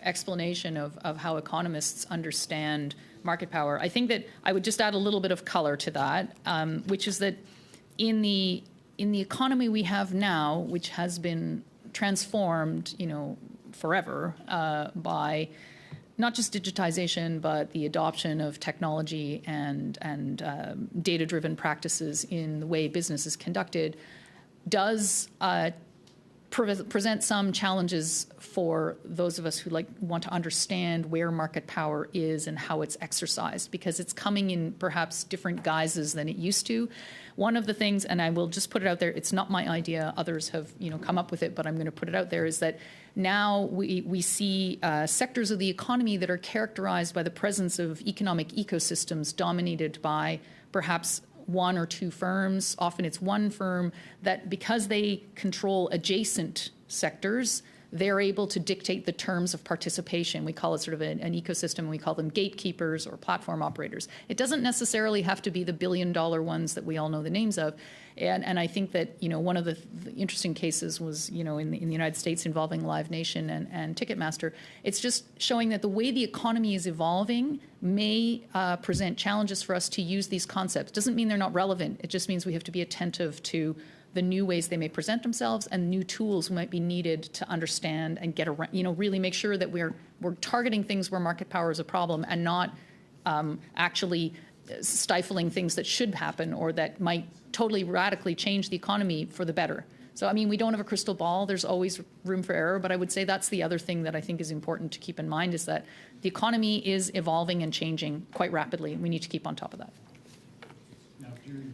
explanation of how economists understand market power. I think that I would just add a little bit of color to that, which is that in the economy we have now, which has been transformed, forever by not just digitization, but the adoption of technology and data-driven practices in the way business is conducted, does present some challenges for those of us who want to understand where market power is and how it's exercised, because it's coming in perhaps different guises than it used to. One of the things, and I will just put it out there, it's not my idea, others have come up with it, but I'm going to put it out there, is that now we see sectors of the economy that are characterized by the presence of economic ecosystems dominated by perhaps one or two firms. Often it's one firm that, because they control adjacent sectors, they're able to dictate the terms of participation. We call it sort of an ecosystem. We call them gatekeepers or platform operators. It doesn't necessarily have to be the billion-dollar ones that we all know the names of. And I think that, one of the interesting cases was, in the United States involving Live Nation and Ticketmaster. It's just showing that the way the economy is evolving may present challenges for us to use these concepts. Doesn't mean they're not relevant. It just means we have to be attentive to the new ways they may present themselves and new tools might be needed to understand and get around, really make sure that we're targeting things where market power is a problem and not actually stifling things that should happen or that might totally radically change the economy for the better. So, we don't have a crystal ball. There's always room for error, but I would say that's the other thing that I think is important to keep in mind is that the economy is evolving and changing quite rapidly, and we need to keep on top of that. Now, during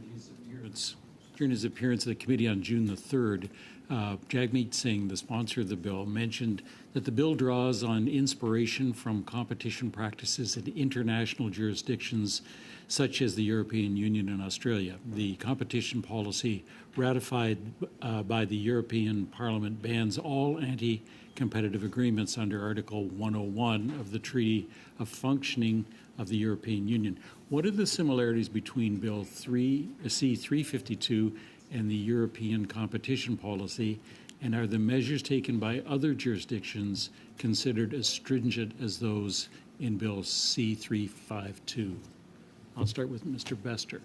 his appearance at the committee on June the 3rd, Jagmeet Singh, the sponsor of the bill, mentioned that the bill draws on inspiration from competition practices in international jurisdictions such as the European Union and Australia. The competition policy ratified by the European Parliament bans all anti-competitive agreements under Article 101 of the Treaty of Functioning of the European Union. What are the similarities between Bill C-352 and the European competition policy, and are the measures taken by other jurisdictions considered as stringent as those in Bill C-352? I'll start with Mr. Bester.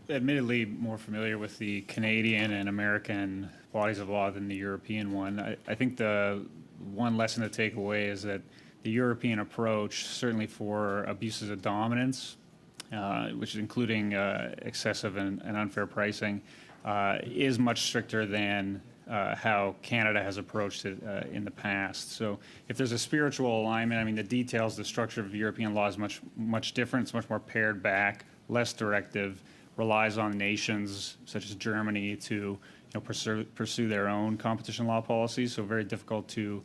Admittedly, more familiar with the Canadian and American bodies of law than the European one. I think the one lesson to take away is that the European approach, certainly for abuses of dominance, which is including excessive and unfair pricing, is much stricter than how Canada has approached it in the past. So if there's a spiritual alignment, the details, the structure of European law is much different. It's much more pared back, less directive, relies on nations such as Germany to pursue their own competition law policies. So very difficult to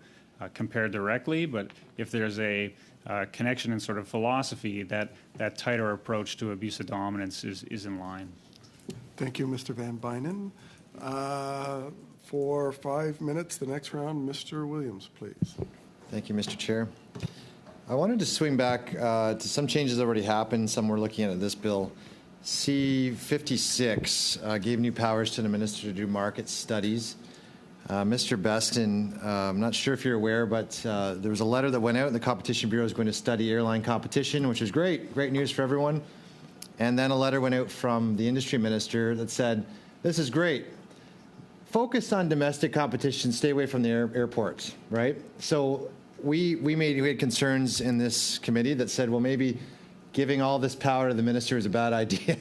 compare directly. But if there's a connection in sort of philosophy, that tighter approach to abuse of dominance is in line. Thank you, Mr. Van Bynen. For 5 minutes, the next round, Mr. Williams, please. Thank you, Mr. Chair. I wanted to swing back to some changes that already happened. Some we're looking at this bill. C-56 gave new powers to the minister to do market studies. Mr. Beston, I'm not sure if you're aware, but there was a letter that went out, and the Competition Bureau is going to study airline competition, which is great news for everyone. And then a letter went out from the industry minister that said, this is great. Focus on domestic competition, stay away from the airports, right? So we had concerns in this committee that said, well, maybe giving all this power to the minister is a bad idea.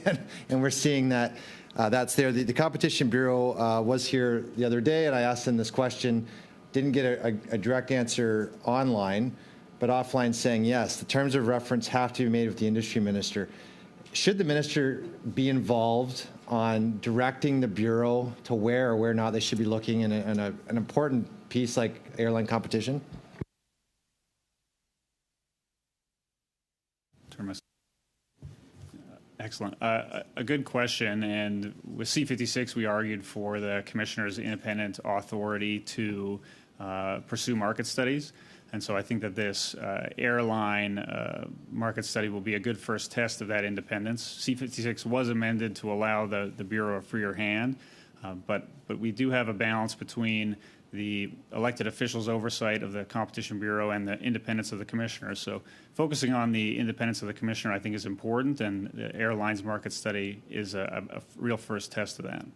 And we're seeing that that's there. The Competition Bureau was here the other day, and I asked them this question, didn't get a direct answer online, but offline saying, yes, the terms of reference have to be made with the industry minister. Should the minister be involved on directing the Bureau to where or where not they should be looking in an important piece like airline competition? Excellent. A good question. And with C-56, we argued for the commissioner's independent authority to pursue market studies. And so I think that this airline market study will be a good first test of that independence. C-56 was amended to allow the Bureau a freer hand, but we do have a balance between the elected officials' oversight of the Competition Bureau and the independence of the commissioner. So focusing on the independence of the commissioner, I think, is important, and the airlines market study is a real first test of that.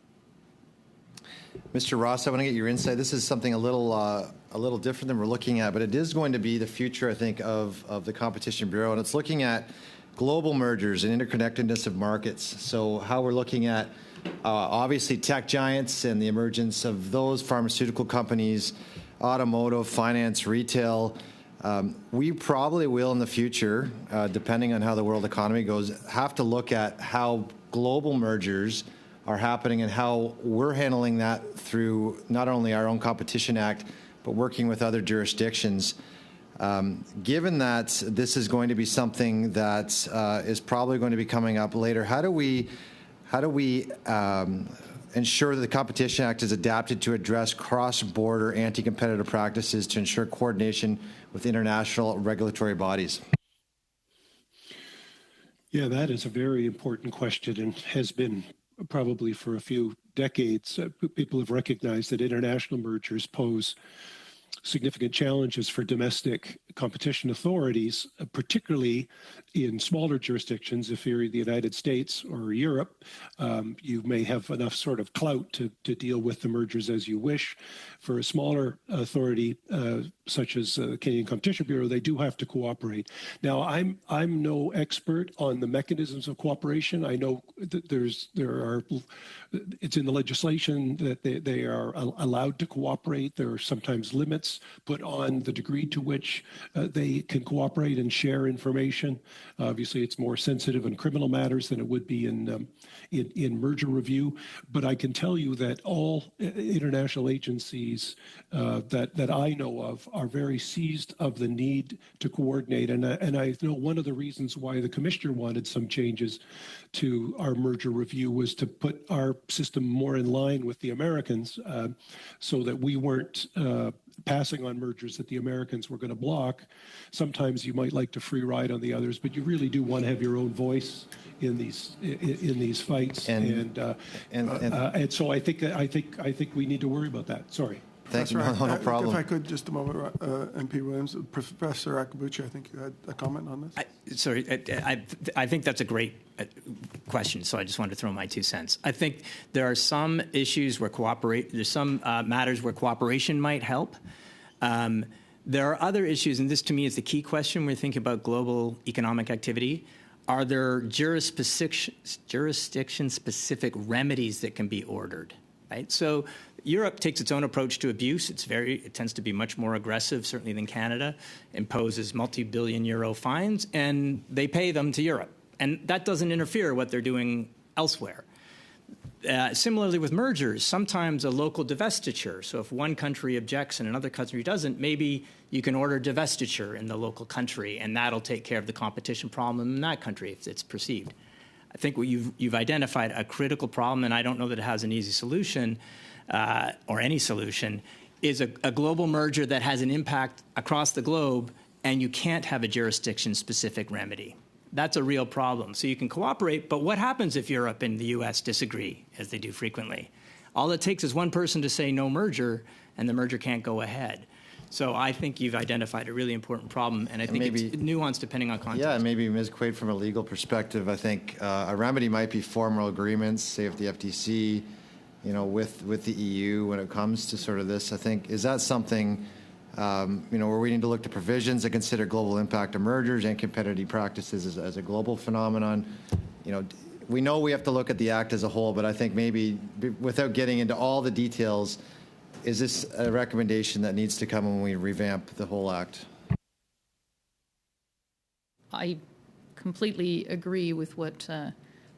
Mr. Ross, I want to get your insight. This is something a little different than we're looking at, but it is going to be the future, I think, of the Competition Bureau, and it's looking at global mergers and interconnectedness of markets. So how we're looking at obviously tech giants and the emergence of those, pharmaceutical companies, automotive, finance, retail. We probably will in the future, depending on how the world economy goes, have to look at how global mergers are happening and how we're handling that through not only our own Competition Act, but working with other jurisdictions. Given that this is going to be something that is probably going to be coming up later, how do we ensure that the Competition Act is adapted to address cross-border anti-competitive practices to ensure coordination with international regulatory bodies? Yeah, that is a very important question and has been probably for a few decades. People have recognized that international mergers pose significant challenges for domestic competition authorities, particularly in smaller jurisdictions. If you're in the United States or Europe, you may have enough sort of clout to deal with the mergers as you wish. For a smaller authority, such as the Canadian Competition Bureau, they do have to cooperate. Now, I'm no expert on the mechanisms of cooperation. I know that it's in the legislation that they are allowed to cooperate. There are sometimes limits put on the degree to which they can cooperate and share information. Obviously, it's more sensitive in criminal matters than it would be in merger review. But I can tell you that all international agencies that I know of are very seized of the need to coordinate. And I know one of the reasons why the Commissioner wanted some changes to our merger review was to put our system more in line with the Americans, so that we weren't passing on mergers that the Americans were going to block. Sometimes you might like to free ride on the others, but you really do want to have your own voice in these fights. And so I think we need to worry about that. Sorry. Thank you. No problem. If I could, just a moment, MP Williams. Professor Iacobucci, I think you had a comment on this. I think that's a great question, so I just wanted to throw my 2 cents. I think there are some issues where there's some matters where cooperation might help. There are other issues, and this to me is the key question when we think about global economic activity. Are there jurisdiction-specific remedies that can be ordered? Right? So Europe takes its own approach to abuse. It tends to be much more aggressive, certainly than Canada, imposes multi-billion euro fines, and they pay them to Europe. And that doesn't interfere with what they're doing elsewhere. Similarly with mergers, sometimes a local divestiture. So if one country objects and another country doesn't, maybe you can order divestiture in the local country, and that'll take care of the competition problem in that country if it's perceived. I think what you've identified a critical problem, and I don't know that it has an easy solution or any solution, is a global merger that has an impact across the globe, and you can't have a jurisdiction-specific remedy. That's a real problem. So you can cooperate, but what happens if Europe and the U.S. disagree, as they do frequently? All it takes is one person to say no merger, and the merger can't go ahead. So I think you've identified a really important problem, and I think it's nuanced depending on context. Yeah, maybe Ms. Quaid, from a legal perspective, I think a remedy might be formal agreements, say if the FTC, with the EU when it comes to sort of this. I think, is that something, where we need to look to provisions that consider global impact of mergers and competitive practices as a global phenomenon? We know we have to look at the Act as a whole, but I think maybe without getting into all the details, is this a recommendation that needs to come when we revamp the whole Act? I completely agree with what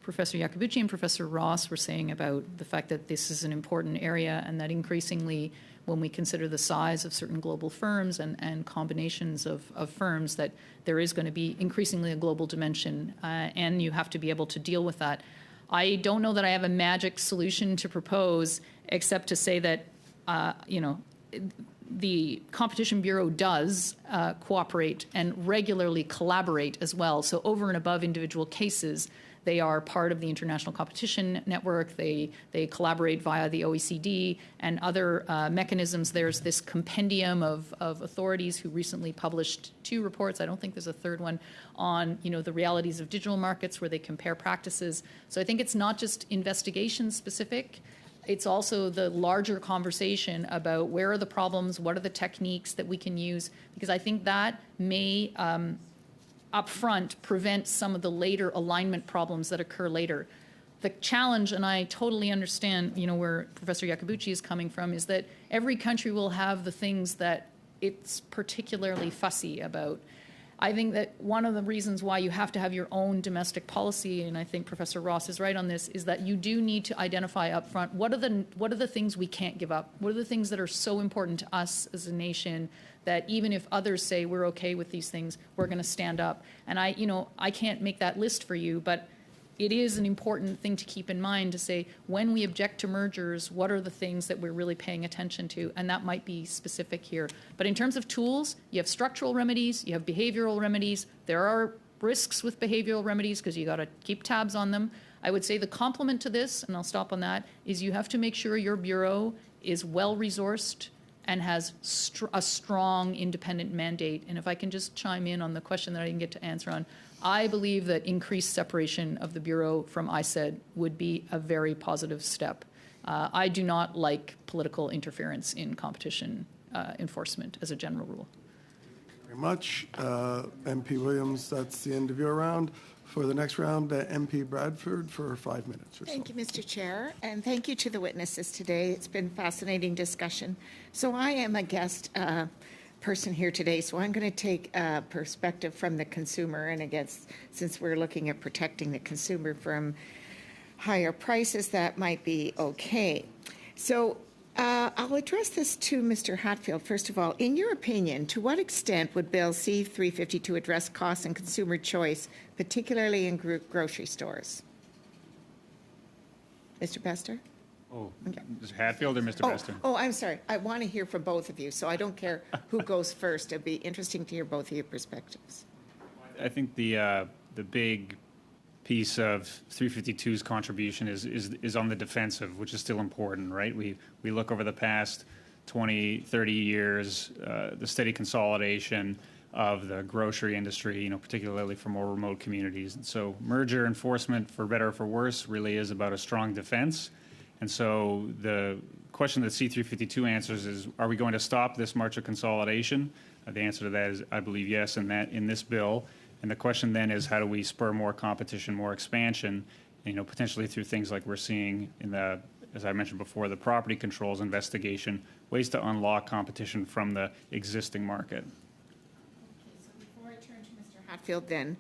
Professor Iacobucci and Professor Ross were saying about the fact that this is an important area, and that increasingly, when we consider the size of certain global firms and combinations of firms, that there is going to be increasingly a global dimension, and you have to be able to deal with that. I don't know that I have a magic solution to propose, except to say that the Competition Bureau does cooperate and regularly collaborate as well. So over and above individual cases, they are part of the International Competition Network. They collaborate via the OECD and other mechanisms. There's this compendium of authorities who recently published 2 reports. I don't think there's a third one on the realities of digital markets, where they compare practices. So I think it's not just investigation specific. It's also the larger conversation about where are the problems, what are the techniques that we can use, because I think that may upfront prevent some of the later alignment problems that occur later. The challenge, and I totally understand where Professor Iacobucci is coming from, is that every country will have the things that it's particularly fussy about. I think that one of the reasons why you have to have your own domestic policy, and I think Professor Ross is right on this, is that you do need to identify up front what are the things we can't give up? What are the things that are so important to us as a nation that even if others say we're okay with these things, we're going to stand up? And I can't make that list for you, but it is an important thing to keep in mind to say, when we object to mergers, what are the things that we're really paying attention to? And that might be specific here. But in terms of tools, you have structural remedies, you have behavioral remedies. There are risks with behavioral remedies because you got to keep tabs on them. I would say the complement to this, and I'll stop on that, is you have to make sure your bureau is well-resourced and has a strong independent mandate. And if I can just chime in on the question that I didn't get to answer on, I believe that increased separation of the bureau from ISED would be a very positive step. I do not like political interference in competition enforcement as a general rule. Very much. MP Williams, that's the end of your round. For the next round, MP Bradford for 5 minutes or so. Thank you, Mr. Chair, and thank you to the witnesses today. It's been fascinating discussion. So I am a guest person here today, so I'm going to take a perspective from the consumer, and I guess since we're looking at protecting the consumer from higher prices, that might be okay. So I'll address this to Mr. Hatfield. First of all, in your opinion, to what extent would Bill C-352 address costs and consumer choice, particularly in grocery stores? Mr. Bester? Oh, Mr. Hatfield or Mr. Bester? Oh, I'm sorry. I want to hear from both of you, so I don't care who goes first. It'd be interesting to hear both of your perspectives. I think the big piece of 352's contribution is on the defensive, which is still important, right? We look over the past 20, 30 years, the steady consolidation of the grocery industry, particularly for more remote communities. And so merger enforcement, for better or for worse, really is about a strong defense. And so the question that C-352 answers is, are we going to stop this march of consolidation? The answer to that is, I believe, yes, in this bill. And the question then is, how do we spur more competition, more expansion, potentially through things like we're seeing in the, as I mentioned before, the property controls investigation, ways to unlock competition from the existing market. Okay, so before I turn to Mr. Hatfield then,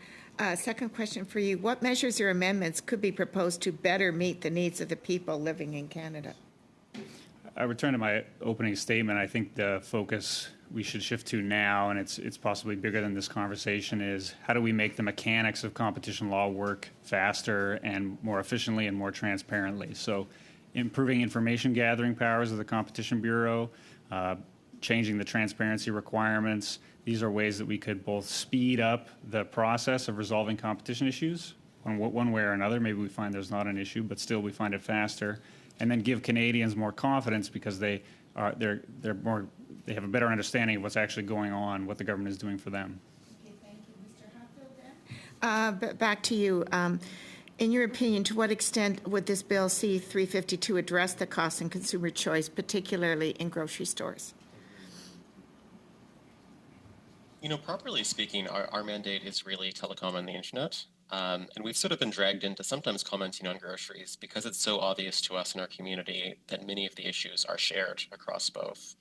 second question for you. What measures or amendments could be proposed to better meet the needs of the people living in Canada? I return to my opening statement. I think the focus we should shift to now, and it's possibly bigger than this conversation, is how do we make the mechanics of competition law work faster and more efficiently and more transparently? So improving information gathering powers of the Competition Bureau, changing the transparency requirements. These are ways that we could both speed up the process of resolving competition issues one way or another. Maybe we find there's not an issue, but still we find it faster, and then give Canadians more confidence because they have a better understanding of what's actually going on, what the government is doing for them. Okay, thank you. Mr. Hatfield, then? Back to you. In your opinion, to what extent would this bill C-352 address the cost and consumer choice, particularly in grocery stores? Properly speaking, our mandate is really telecom and the internet. And we've sort of been dragged into sometimes commenting on groceries because it's so obvious to us in our community that many of the issues are shared across both.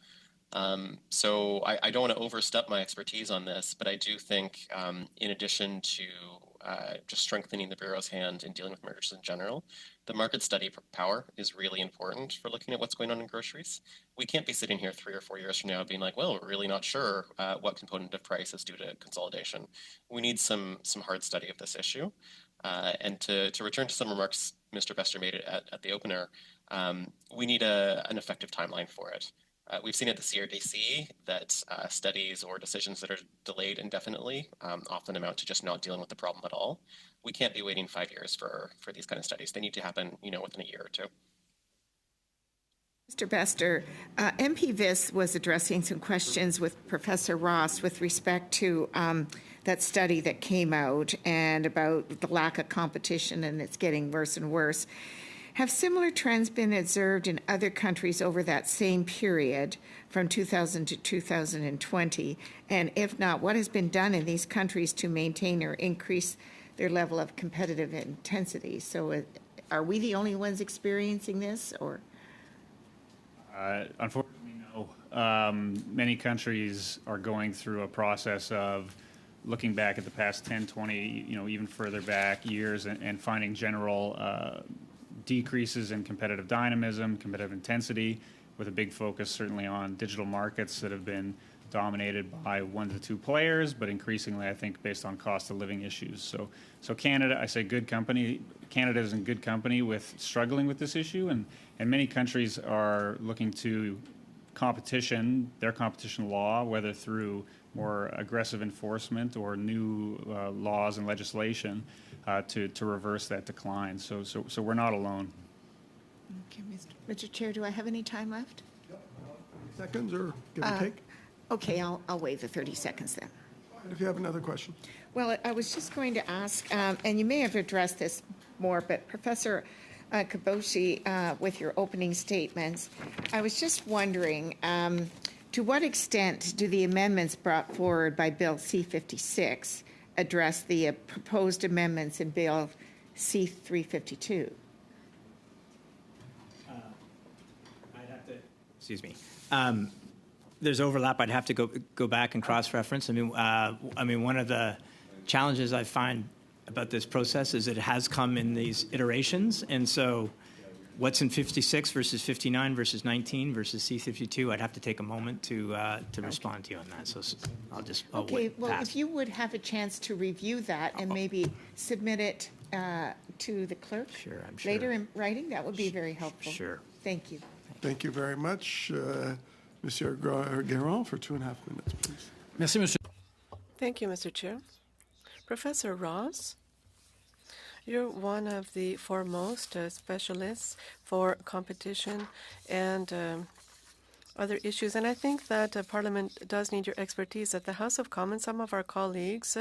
So I don't want to overstep my expertise on this, but I do think in addition to just strengthening the Bureau's hand in dealing with mergers in general, the market study power is really important for looking at what's going on in groceries. We can't be sitting here 3 or 4 years from now being like, well, we're really not sure what component of price is due to consolidation. We need some hard study of this issue. And to return to some remarks Mr. Bester made at the opener, we need an effective timeline for it. We've seen at the CRDC that studies or decisions that are delayed indefinitely often amount to just not dealing with the problem at all. We can't be waiting 5 years for these kind of studies. They need to happen, within a year or two. Mr. Bester, MP Viss was addressing some questions with Professor Ross with respect to that study that came out and about the lack of competition, and it's getting worse and worse. Have similar trends been observed in other countries over that same period from 2000 to 2020? And if not, what has been done in these countries to maintain or increase their level of competitive intensity? So are we the only ones experiencing this, or? Unfortunately, no. Many countries are going through a process of looking back at the past 10, 20, even further back years and finding general decreases in competitive dynamism, competitive intensity, with a big focus certainly on digital markets that have been dominated by 1 to 2 players, but increasingly, I think, based on cost of living issues. So Canada, I say good company. Canada is in good company with struggling with this issue, and many countries are looking to their competition law, whether through more aggressive enforcement or new laws and legislation to reverse that decline. So we're not alone. Okay, Mr. Chair, do I have any time left? Seconds or give or take? Okay, I'll waive the 30 seconds then. If you have another question. Well, I was just going to ask, and you may have addressed this more, but Professor Kaboshi, with your opening statements, I was just wondering, to what extent do the amendments brought forward by Bill C-56 address the proposed amendments in Bill C-352? Excuse me. There's overlap. I'd have to go back and cross-reference. I mean, one of the challenges I find about this process is it has come in these iterations, and so what's in 56 versus 59 versus 19 versus C-52, I'd have to take a moment to respond to you on that. So I'll Okay, well, pass. if you would have a chance to review that and maybe submit it to the clerk later in writing, that would be very helpful. Sure. Thank you. Thank you very much, Monsieur Guérin, for 2.5 minutes, please. Merci, Monsieur. Thank you, Mr. Chair. Professor Ross, you're one of the foremost specialists for competition and other issues, and I think that Parliament does need your expertise. At the House of Commons, some of our colleagues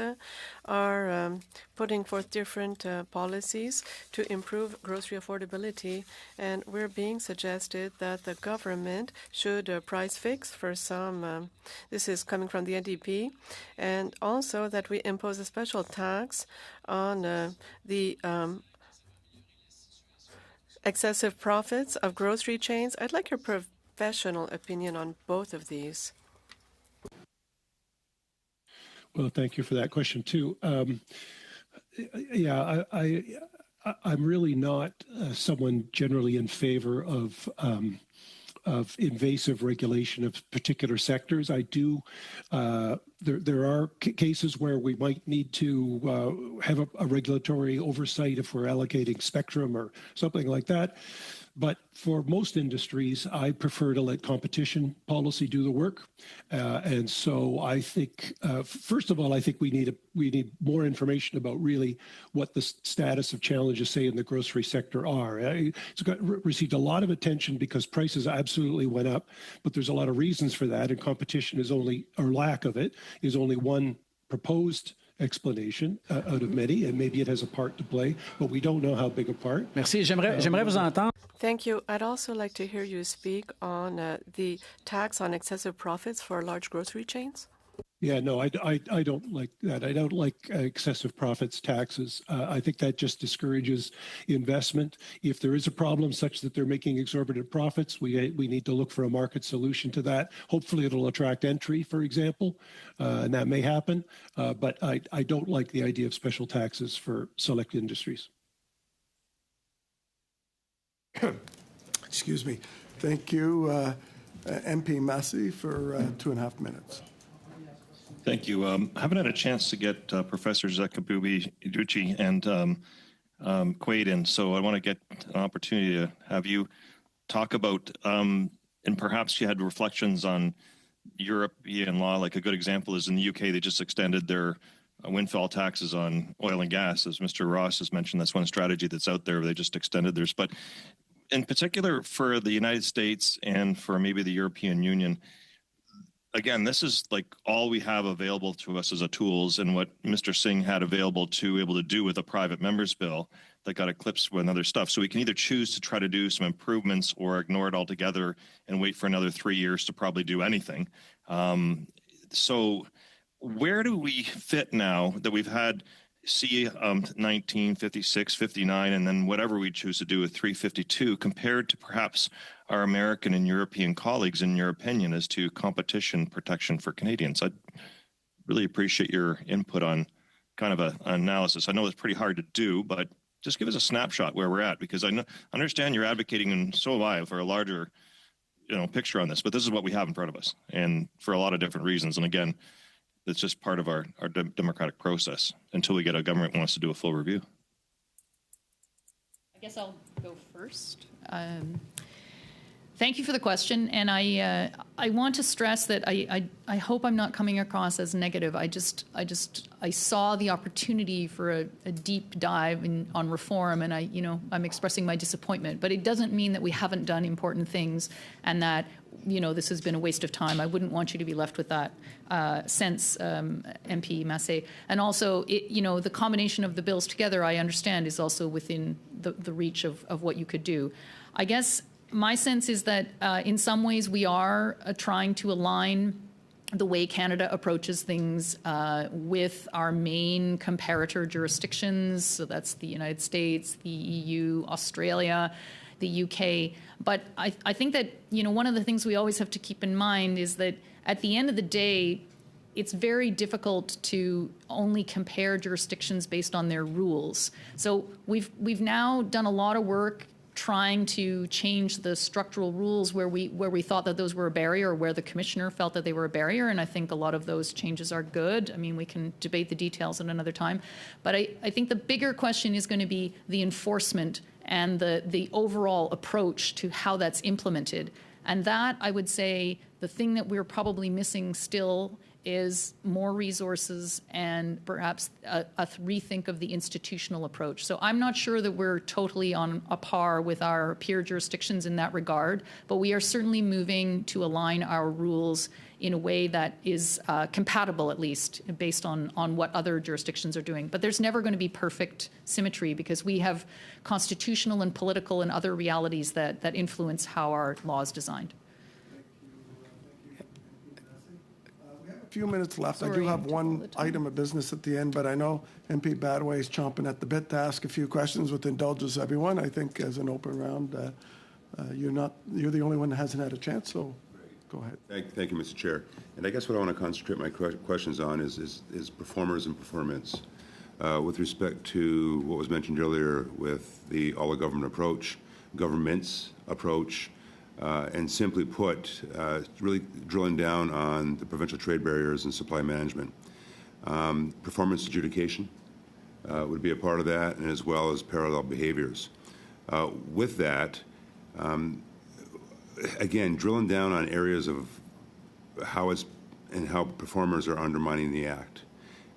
are putting forth different policies to improve grocery affordability, and we're being suggested that the government should price fix for some, this is coming from the NDP, and also that we impose a special tax on the excessive profits of grocery chains. I'd like your professional opinion on both of these. Well, thank you for that question too. Yeah, I'm really not someone generally in favor of invasive regulation of particular sectors. I do. There are cases where we might need to have a regulatory oversight if we're allocating spectrum or something like that. But for most industries, I prefer to let competition policy do the work. And so I think, first of all, I think we need more information about really what the status of challenges, say, in the grocery sector are. It's received a lot of attention because prices absolutely went up, but there's a lot of reasons for that, and competition is only, or lack of it, is only one proposed explanation out of many, and maybe it has a part to play, but we don't know how big a part. Merci. J'aimerais vous entendre. Thank you. I'd also like to hear you speak on the tax on excessive profits for large grocery chains. Yeah, no, I don't like that. I don't like excessive profits taxes. I think that just discourages investment. If there is a problem such that they're making exorbitant profits, we need to look for a market solution to that. Hopefully it'll attract entry, for example, and that may happen. But I don't like the idea of special taxes for select industries. Excuse me. Thank you, MP Massey, for 2.5 minutes. Thank you. I haven't had a chance to get Professors Yakabuchi and Quaid in, so I want to get an opportunity to have you talk about, and perhaps you had reflections on European law. Like a good example is in the UK, they just extended their windfall taxes on oil and gas. As Mr. Ross has mentioned, that's one strategy that's out there. They just extended theirs. But in particular for the United States and for maybe the European Union, again, this is like all we have available to us as a tools, and what Mr. Singh had able to do with a private members bill that got eclipsed with other stuff. So we can either choose to try to do some improvements or ignore it altogether and wait for another 3 years to probably do anything. So where do we fit now that we've had C-19, 56, 59, and then whatever we choose to do with 352 compared to perhaps our American and European colleagues, in your opinion, as to competition protection for Canadians? I'd really appreciate your input on kind of an analysis. I know it's pretty hard to do, but just give us a snapshot where we're at, because I understand you're advocating, and so am I, for a larger picture on this, but this is what we have in front of us, and for a lot of different reasons. And again, it's just part of our democratic process until we get a government who wants to do a full review. I guess I'll go first. Thank you for the question, and I want to stress that I hope I'm not coming across as negative. I saw the opportunity for a deep dive on reform, and I'm expressing my disappointment. But it doesn't mean that we haven't done important things, and that this has been a waste of time. I wouldn't want you to be left with that sense, MP Massé. And also, the combination of the bills together, I understand, is also within the reach of what you could do. I guess my sense is that in some ways we are trying to align the way Canada approaches things with our main comparator jurisdictions. So that's the United States, the EU, Australia, the UK. But I think that, one of the things we always have to keep in mind is that at the end of the day, it's very difficult to only compare jurisdictions based on their rules. So we've now done a lot of work trying to change the structural rules where we thought that those were a barrier, or where the commissioner felt that they were a barrier, and I think a lot of those changes are good. I mean, we can debate the details at another time, but I think the bigger question is going to be the enforcement and the overall approach to how that's implemented. And that, I would say, the thing that we're probably missing still is more resources and perhaps a rethink of the institutional approach. So I'm not sure that we're totally on a par with our peer jurisdictions in that regard, but we are certainly moving to align our rules in a way that is compatible, at least, based on what other jurisdictions are doing. But there's never going to be perfect symmetry, because we have constitutional and political and other realities that influence how our law is designed. A few minutes left. I do have one item of business at the end, but I know MP Badaway is chomping at the bit to ask a few questions, with indulgence everyone. I think as an open round, you're the only one that hasn't had a chance, so go ahead. Thank you, Mr. Chair. And I guess what I want to concentrate my questions on is performers and performance. With respect to what was mentioned earlier with the all-of-government approach, government's approach, and simply put, really drilling down on the provincial trade barriers and supply management. Performance adjudication would be a part of that, and as well as parallel behaviors. With that, again, drilling down on areas of how performers are undermining the Act.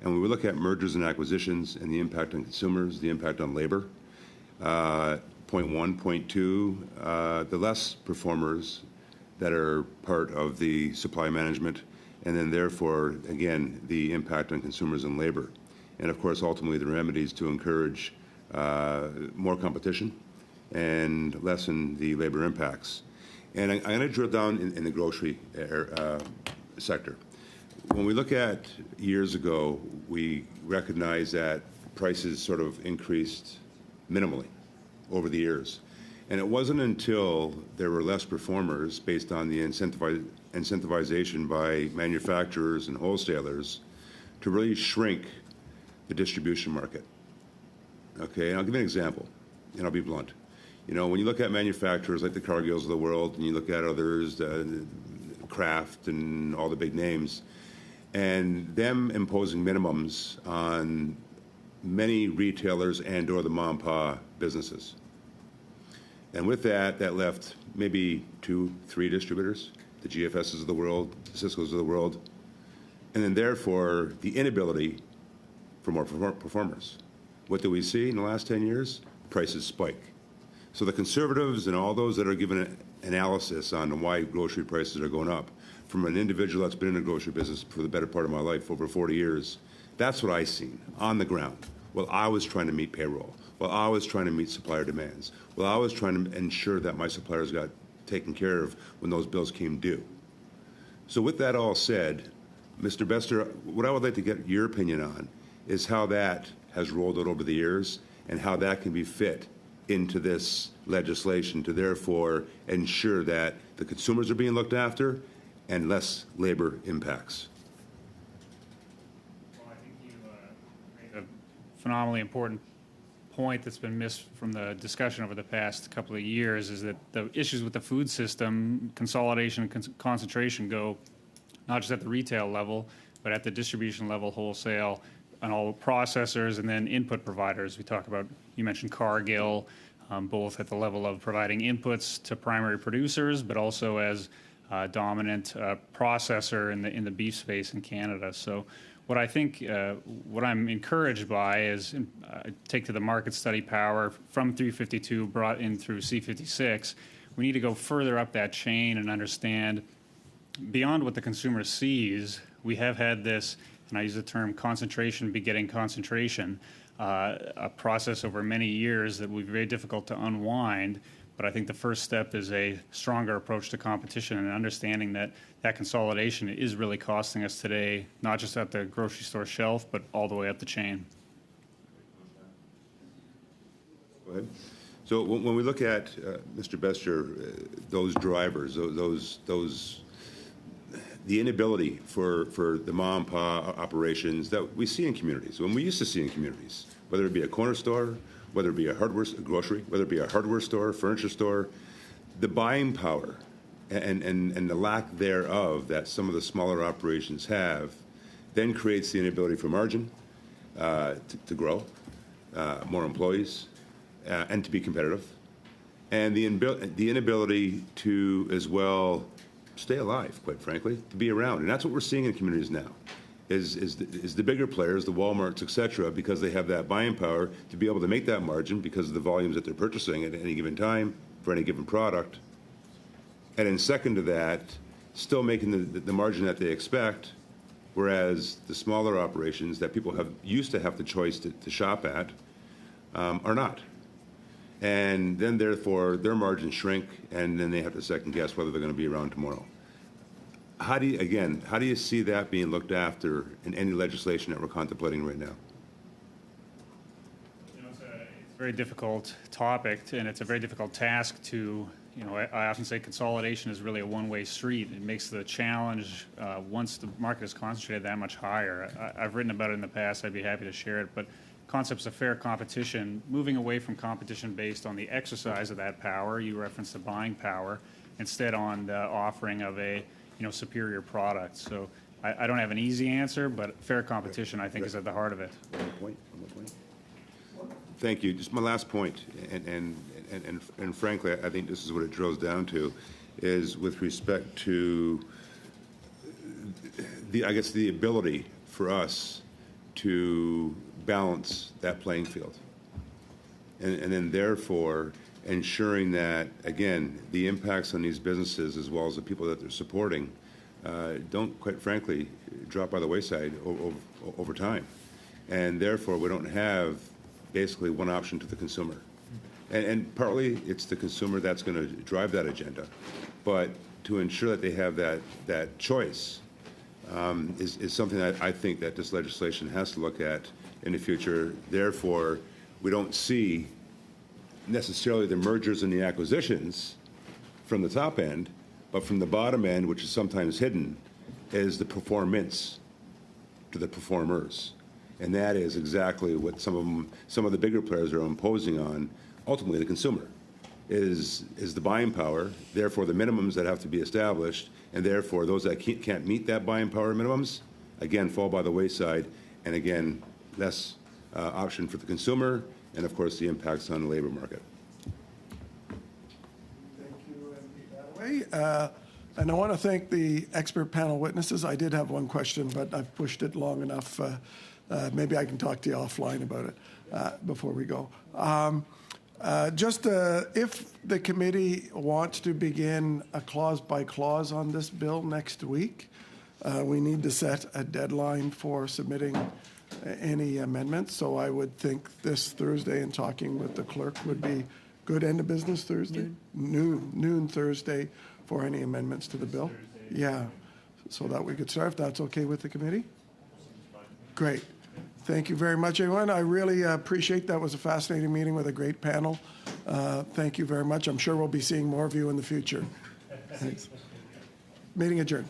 And when we look at mergers and acquisitions and the impact on consumers, the impact on labor, point one, point two, the less performers that are part of the supply management, and then therefore, again, the impact on consumers and labor. And of course, ultimately, the remedies to encourage more competition and lessen the labor impacts. And I'm going to drill down in the grocery sector. When we look at years ago, we recognized that prices sort of increased minimally over the years. And it wasn't until there were less performers based on the incentivization by manufacturers and wholesalers to really shrink the distribution market. Okay, and I'll give you an example, and I'll be blunt. When you look at manufacturers like the Cargills of the world, and you look at others, Kraft and all the big names, and them imposing minimums on many retailers and or the mom and pop businesses. And with that, that left maybe 2, 3 distributors, the GFSs of the world, the Sysco's of the world, and then therefore the inability for more performers. What do we see in the last 10 years? Prices spike. So the conservatives and all those that are giving an analysis on why grocery prices are going up, from an individual that's been in the grocery business for the better part of my life, over 40 years, that's what I seen on the ground. Well, I was trying to meet payroll. Well, I was trying to meet supplier demands. Well, I was trying to ensure that my suppliers got taken care of when those bills came due. So with that all said, Mr. Bester, what I would like to get your opinion on is how that has rolled out over the years and how that can be fit into this legislation to therefore ensure that the consumers are being looked after and less labor impacts. Well, I think you made a phenomenally important point that's been missed from the discussion over the past couple of years is that the issues with the food system, consolidation and concentration go not just at the retail level, but at the distribution level, wholesale, and all processors and then input providers. We talk about, you mentioned Cargill, both at the level of providing inputs to primary producers, but also as dominant processor in the beef space in Canada. So what I think, what I'm encouraged by is, take to the market study power from 352 brought in through C56, we need to go further up that chain and understand beyond what the consumer sees. We have had this, and I use the term concentration begetting concentration, a process over many years that will be very difficult to unwind. But I think the first step is a stronger approach to competition and understanding that that consolidation is really costing us today, not just at the grocery store shelf, but all the way up the chain. Go ahead. So when we look at, Mr. Bester, those drivers, the inability for the mom and pop operations that we see in communities, when we used to see in communities, whether it be a corner store, whether it be a grocery, whether it be a hardware store, furniture store, the buying power and the lack thereof that some of the smaller operations have then creates the inability for margin to grow, more employees, and to be competitive, and the inability to as well stay alive, quite frankly, to be around. And that's what we're seeing in communities now. Is the bigger players, the Walmarts, et cetera, because they have that buying power to be able to make that margin because of the volumes that they're purchasing at any given time for any given product. And then second to that, still making the margin that they expect, whereas the smaller operations that people used to have the choice to shop at are not. And then therefore their margins shrink, and then they have to second guess whether they're going to be around tomorrow. How do you see that being looked after in any legislation that we're contemplating right now? It's a very difficult topic, and it's a very difficult task to, I often say consolidation is really a one-way street. It makes the challenge, once the market is concentrated, that much higher. I've written about it in the past. I'd be happy to share it, but concepts of fair competition, moving away from competition based on the exercise of that power, you referenced the buying power, instead on the offering of a superior product. So I don't have an easy answer, but fair competition, I think, is at the heart of it. One more point. Thank you. Just my last point, and frankly, I think this is what it drills down to, is with respect to the ability for us to balance that playing field, and then therefore ensuring that, again, the impacts on these businesses as well as the people that they're supporting don't, quite frankly, drop by the wayside over time. And therefore, we don't have basically one option to the consumer. And partly it's the consumer that's going to drive that agenda. But to ensure that they have that choice is something that I think that this legislation has to look at in the future. Therefore, we don't see necessarily the mergers and the acquisitions from the top end, but from the bottom end, which is sometimes hidden, is the performance to the performers. And that is exactly what some of the bigger players are imposing on, ultimately, the consumer, is the buying power, therefore the minimums that have to be established, and therefore those that can't meet that buying power minimums, again, fall by the wayside, and again, less option for the consumer, and of course the impacts on the labor market. Thank you, MP Badaway. And I want to thank the expert panel witnesses. I did have one question, but I've pushed it long enough. Maybe I can talk to you offline about it before we go. If the committee wants to begin a clause by clause on this bill next week, we need to set a deadline for submitting any amendments. So I would think this Thursday, and talking with the clerk, would be good. End of business Thursday? Noon Thursday for any amendments to the bill. Yeah, so that we could start, if that's okay with the committee. Great. Thank you very much, everyone. I really appreciate that. It was a fascinating meeting with a great panel. Thank you very much. I'm sure we'll be seeing more of you in the future. Thanks. Meeting adjourned.